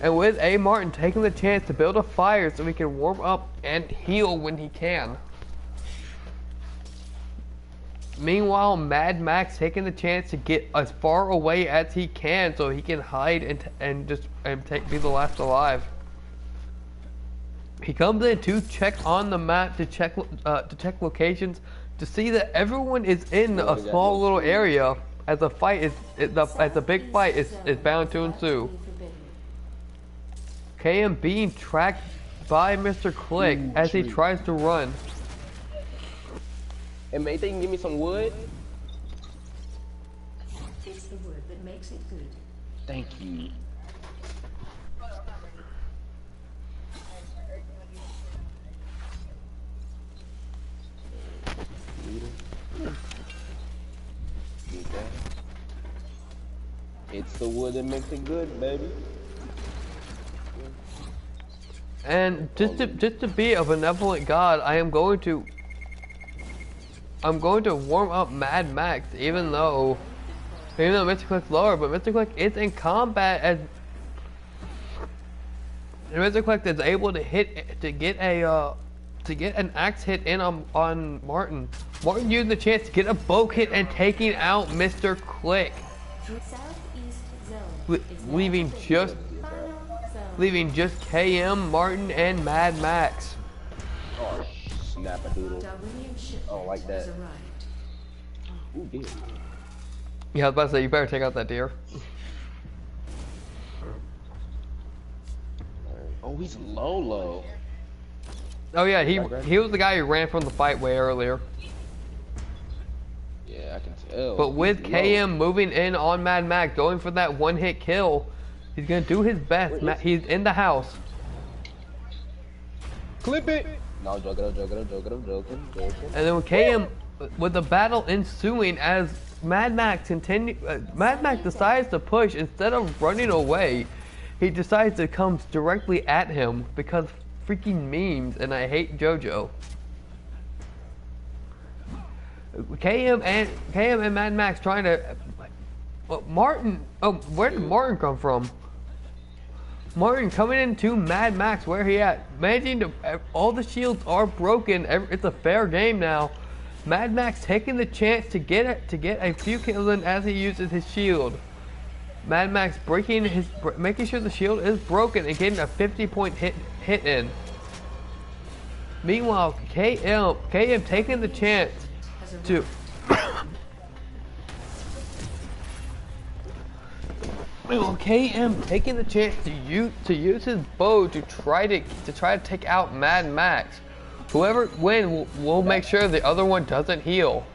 And with A. Martin taking the chance to build a fire so he can warm up and heal when he can. Meanwhile, Mad Max taking the chance to get as far away as he can so he can hide and be the last alive. He comes in to check on the map to check locations to see that everyone is in a small little area as the big fight is bound to ensue. KM being tracked by Mr. Click as he tries to run. And mate, they can give me some wood. It's the wood that makes it good. Thank you. It's the wood that makes it good, baby. And just to be a benevolent god, I'm going to warm up Mad Max, even though Mr. Click's lower, but Mr. Click is in combat and Mr. Click is able to get an axe hit in on Martin. Martin using the chance to get a bow hit and taking out Mr. Click, leaving just KM, Martin, and Mad Max. Oh, snap-a-doodle. Oh, like that. Ooh, dear. Yeah, I was about to say, you better take out that deer. Oh, he's low. Oh yeah, he was the guy who ran from the fight way earlier. Yeah, I can tell. But with KM moving in on Mad Max, going for that one-hit kill, he's gonna do his best. He's in the house. Clip it. No, joking. And then with KM, with the battle ensuing as Mad Max decides to push instead of running away. He decides to come directly at him because freaking memes, and I hate JoJo. KM and Mad Max trying to Martin. Oh, where did Martin come from? Martin coming into Mad Max. Where he at? Managing to. All the shields are broken. It's a fair game now. Mad Max taking the chance to get a few kills in as he uses his shield. Mad Max making sure the shield is broken and getting a 50-point hit in. Meanwhile, KM taking the chance to. KM taking the chance to use his bow to try to take out Mad Max. Whoever wins will make sure the other one doesn't heal.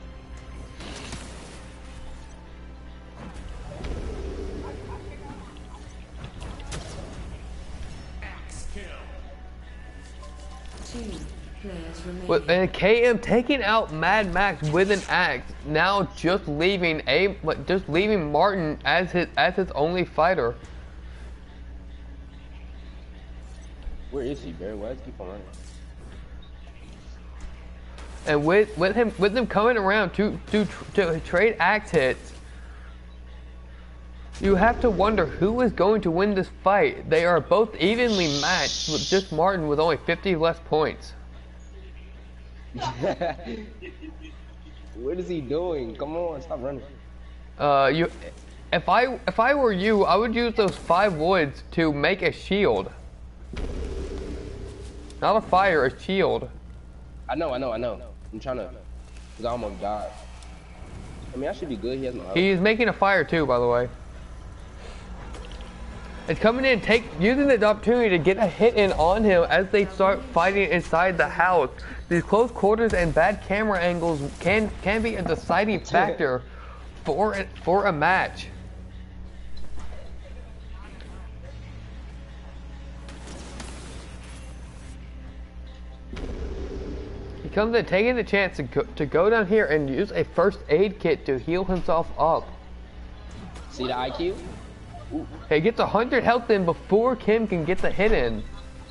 And KM taking out Mad Max with an axe. Now just leaving Martin as his only fighter. Where is he, Barry? Why does he keep on running? And with them coming around to trade axe hits, you have to wonder who is going to win this fight. They are both evenly matched, with just Martin with only 50 less points. What is he doing? Come on, stop running. If I were you, I would use those 5 woods to make a shield. Not a fire, a shield. I know. I'm trying to, cause I almost died. I mean, I should be good. He has no. He's making a fire too, by the way. It's coming in, using the opportunity to get a hit in on him as they start fighting inside the house. These close quarters and bad camera angles can be a deciding factor for a match. He comes in taking the chance to go down here and use a first aid kit to heal himself up. See the IQ? Ooh. He gets 100 health in before Kim can get the hit in.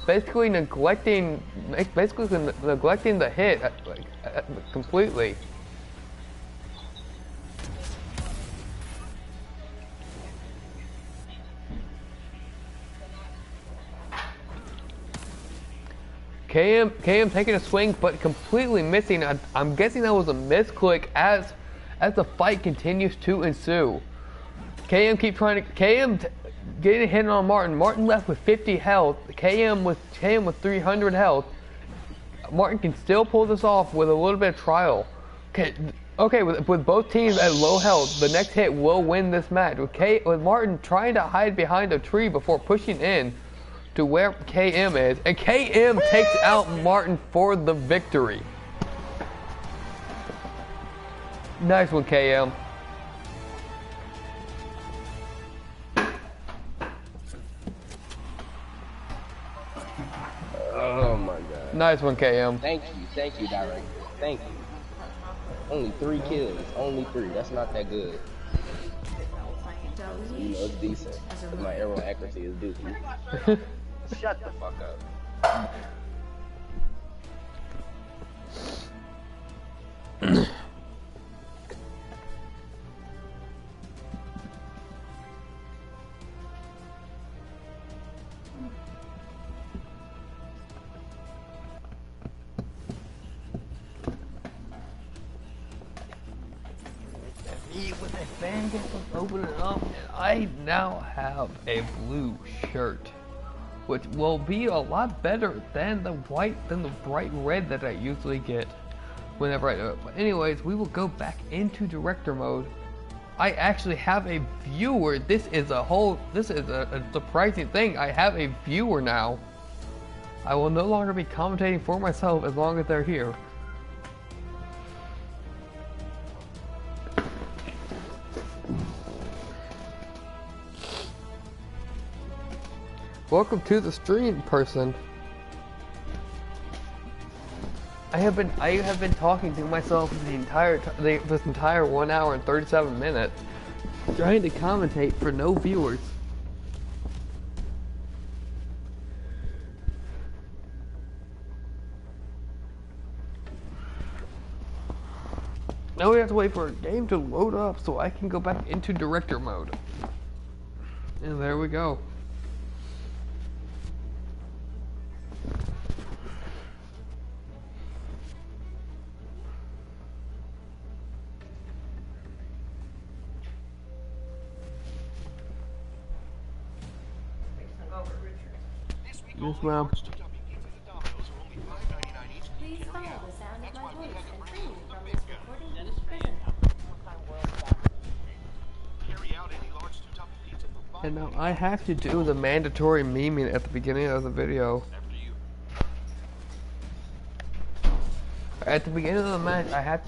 Basically neglecting the hit completely. KM taking a swing but completely missing. I'm guessing that was a misclick as the fight continues to ensue. KM getting a hit on Martin. Martin left with 50 health. KM with 300 health. Martin can still pull this off with a little bit of trial. Okay, with both teams at low health, the next hit will win this match. With Martin trying to hide behind a tree before pushing in to where KM is, and KM takes out Martin for the victory. Nice one, KM. Oh my god. Nice one, KM. Thank you, Darwin. Thank you. Only 3 kills. Only 3. That's not that good. You know, it's decent. But my arrow accuracy is dookie. Shut the fuck up. With a fan gets open it up, and I now have a blue shirt, which will be a lot better than the bright red that I usually get whenever I do it. But anyways, we will go back into director mode. I actually have a viewer. This is a surprising thing. I have a viewer now. I will no longer be commentating for myself as long as they're here. Welcome to the stream, person. I have been talking to myself this entire 1 hour and 37 minutes, trying to commentate for no viewers. Now we have to wait for a game to load up so I can go back into director mode. And there we go. Yes, ma'am. Please follow the sound of my voice and free me from this recording prison. And now I have to do the mandatory memeing at the beginning of the video. At the beginning of the match, I have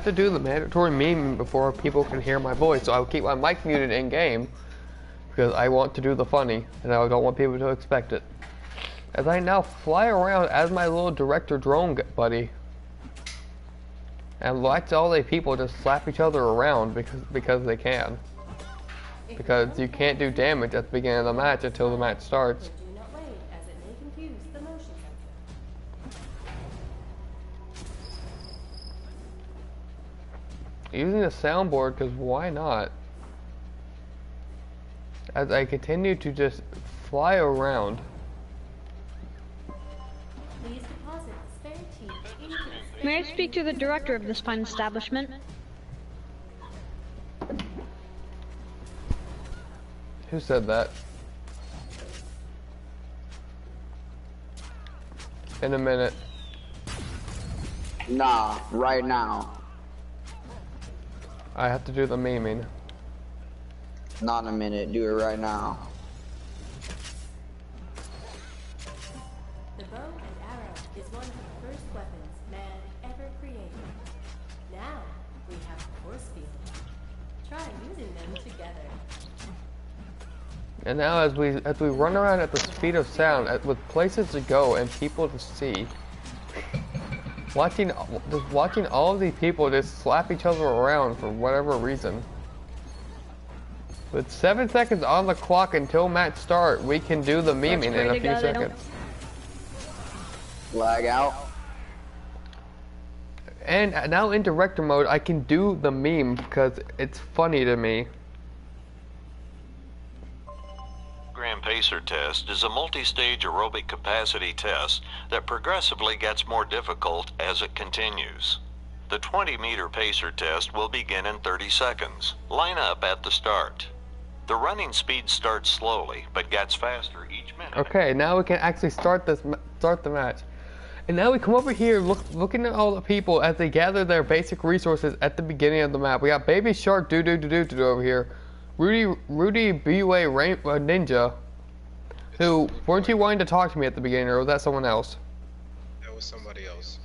to do the mandatory memeing before people can hear my voice. So I'll keep my mic muted in game because I want to do the funny and I don't want people to expect it. as I now fly around as my little director drone buddy. And watch all the people just slap each other around because they can. Because you can't do damage at the beginning of the match until the match starts. Do not wait, as it may confuse the motion sensor. Using the soundboard, because why not? As I continue to just fly around. Please deposit the spare teeth into the spare May I speak to the director of this fine establishment? Who said that? In a minute. Nah, right now. I have to do the memeing. Not in a minute, do it right now. The bow and arrow is one of the first weapons man ever created. Now we have the force field. Try using them together. And now as we run around at the speed of sound, with places to go and people to see, watching all of these people just slap each other around for whatever reason. With 7 seconds on the clock until match start, we can do the memeing in a few seconds. Lag out. And now in director mode, I can do the meme because it's funny to me. Grand Pacer test is a multi-stage aerobic capacity test that progressively gets more difficult as it continues. The 20-meter pacer test will begin in 30 seconds. Line up at the start. The running speed starts slowly, but gets faster each minute. Okay, now we can actually start the match. And now we come over here, looking at all the people as they gather their basic resources at the beginning of the map. We got Baby Shark do over here. Rudy B-Way Ninja, who, weren't you wanting to talk to me at the beginning, or was that someone else? That was somebody else.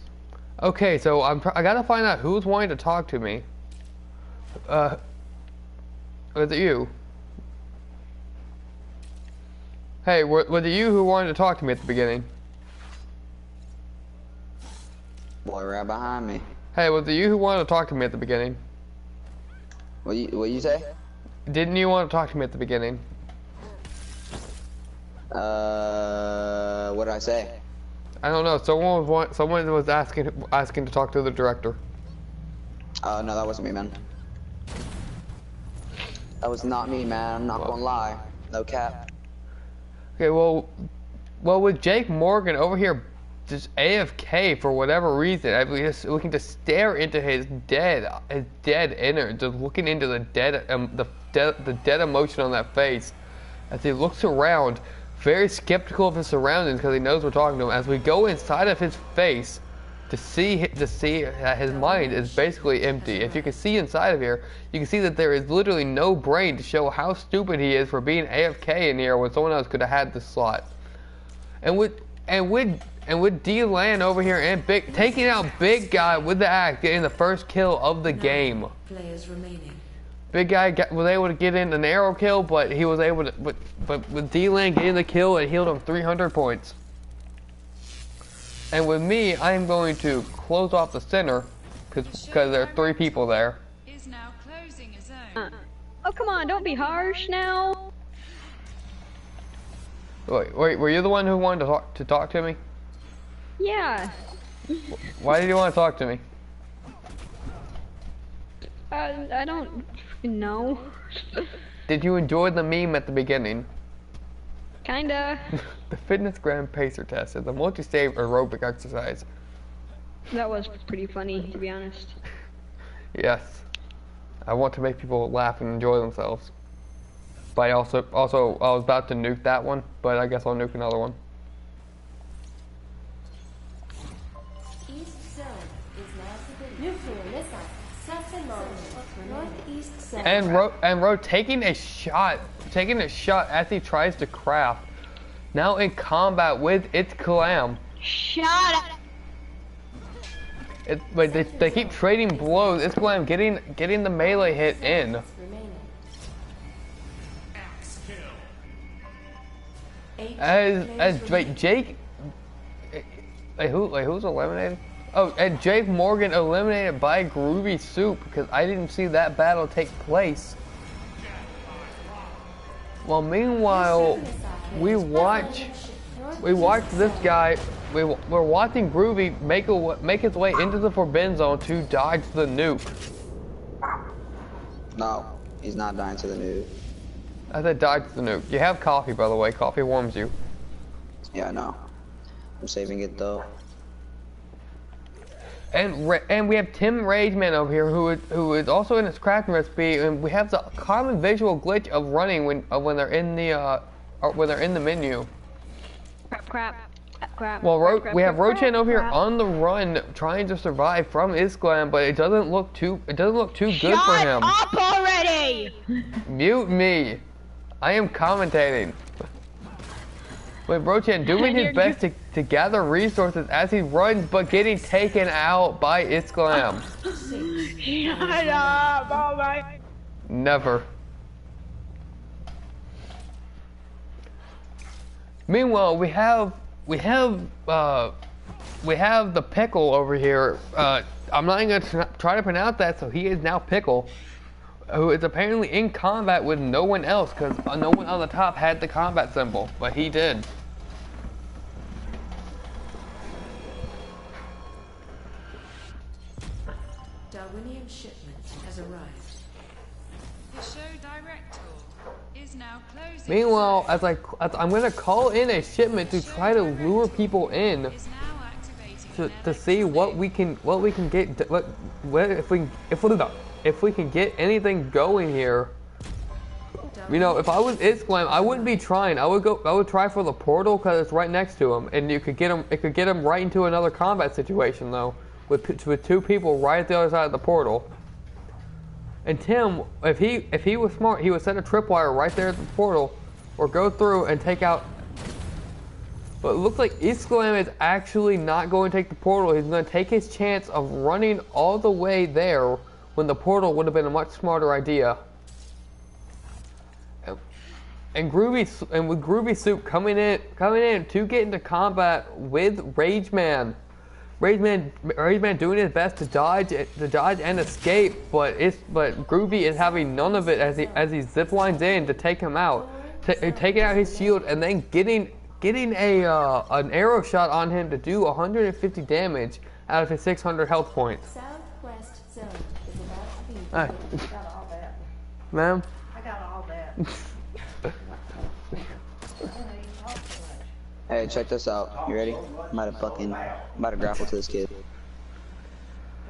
Okay, so I gotta find out who's wanting to talk to me. Was it you? Hey, was it you who wanted to talk to me at the beginning? Boy, right behind me. Hey, was it you who wanted to talk to me at the beginning? What you say? Didn't you want to talk to me at the beginning? What did I say? I don't know. Someone was asking to talk to the director. No, that wasn't me, man. That was not me, man. I'm not gonna lie. No cap. Okay, well, with Jake Morgan over here, just AFK for whatever reason, we can just stare into his dead innards, just looking into the dead emotion on that face, as he looks around, very skeptical of his surroundings because he knows we're talking to him. As we go inside of his face to see that his mind is basically empty. If you can see inside of here, you can see that there is literally no brain to show how stupid he is for being AFK in here when someone else could have had this slot. And with D-Land over here and taking out Big Guy with the axe, getting the first kill of the game. Players remaining. Big Guy was able to get in an arrow kill, but he was able to, but with D-Land getting the kill, it healed him 300 points. And with me, I am going to close off the center because there are 3 people there. Is now closing a zone. Oh, come on, don't be harsh now. Wait, were you the one who wanted to talk to me? Yeah. Why did you want to talk to me? I don't know. Did you enjoy the meme at the beginning? Kinda. The Fitness Grand Pacer test is a multi-stage aerobic exercise. That was pretty funny, to be honest. Yes. I want to make people laugh and enjoy themselves. But I also I was about to nuke that one, but I guess I'll nuke another one. East zone is now forbidden. Nuclear missile. Set and launch. Northeast zone. And Ro taking a shot as he tries to craft. Now in combat with its Clam. Shut up. But they keep trading blows. It's Clam getting the melee hit in. As Jake who's eliminated? Oh, and Jake Morgan eliminated by Groovy Soup because I didn't see that battle take place. Well, meanwhile, we watch this guy. We're watching Groovy make his way into the Forbidden Zone to dodge the nuke. No, he's not dying to the nuke. I said dodge the nuke. You have coffee, by the way. Coffee warms you. Yeah, I know. I'm saving it though. And we have Tim Rageman over here who is also in his crafting recipe, and we have the common visual glitch of running when they're in the menu. Crap. Well, we have Rochan over here on the run, trying to survive from Isglam, but it doesn't look too good for him. Shut up already! Mute me. I am commentating. Wait, Rochan doing his best to gather resources as he runs, but getting taken out by Isglam. Shut up! Oh my. Never. Meanwhile, we have the Pickle over here. I'm not even gonna try to pronounce that, so he is now Pickle, who is apparently in combat with no one else because no one on the top had the combat symbol, but he did. Darwinian shipment has arrived. The show director is now closing. Meanwhile, as I'm gonna call in a shipment to try to lure people in to see what we can get, if we can get anything going here. You know, if I was Isglam, I wouldn't be trying. I would try for the portal because it's right next to him, and it could get him right into another combat situation though, with two people right at the other side of the portal. And Tim, if he was smart, he would set a tripwire right there at the portal, or go through and take out. But it looks like Isglam is actually not going to take the portal. He's going to take his chance of running all the way there when the portal would have been a much smarter idea. And with Groovy Soup coming in to get into combat with Rageman. Rageman doing his best to dodge and escape, but Groovy is having none of it as he ziplines in to take him out, taking out his shield and then getting an arrow shot on him to do 150 damage out of his 600 health points. Southwest zone is about to be. I got all that. Ma'am? I got all that. Hey, check this out. You ready? I'm about to grapple to this kid.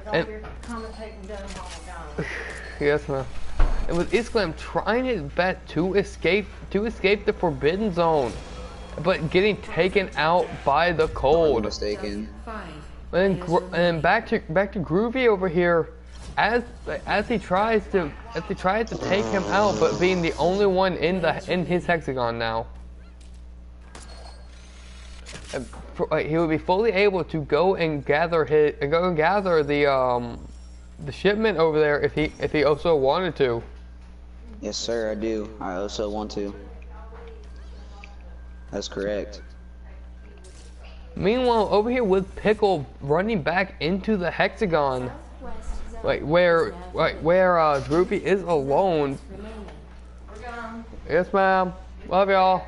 I don't commentating down while Yes, ma'am. And with Isglam trying his best to escape the Forbidden Zone, but getting taken out by the cold. Mistaken. And back to Groovy over here, as he tries to take him out, but being the only one in his hexagon now. He would be fully able to go and gather the shipment over there if he also wanted to. Yes, sir, I do. I also want to. That's correct. Meanwhile, over here with Pickle running back into the hexagon, where Groovy is alone. Yes, ma'am. Love y'all.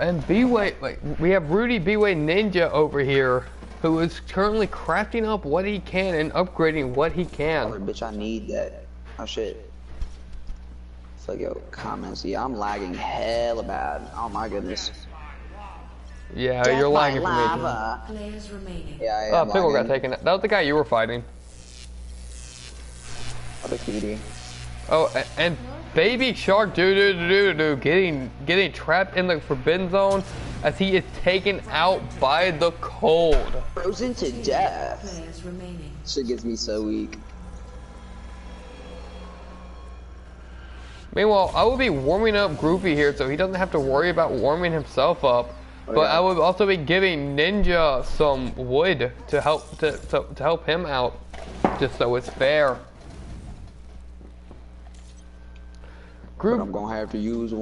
And we have Rudy B-Way Ninja over here, who is currently crafting up what he can and upgrading what he can. Oh, bitch, I need that. Oh shit. It's like, yo, comments. Yeah, I'm lagging hella bad. Oh my goodness. Yeah, you're lagging for me. Players remaining. Yeah, Oh, Pickle got taken. That was the guy you were fighting. Other cutie. Oh, and Baby Shark getting trapped in the Forbidden Zone as he is taken out by the cold. Frozen to death. Players remaining. Shit gets me so weak. Meanwhile, I will be warming up Groovy here so he doesn't have to worry about warming himself up. But I would also be giving Ninja some wood to help him out, just so it's fair. But I'm gonna have to use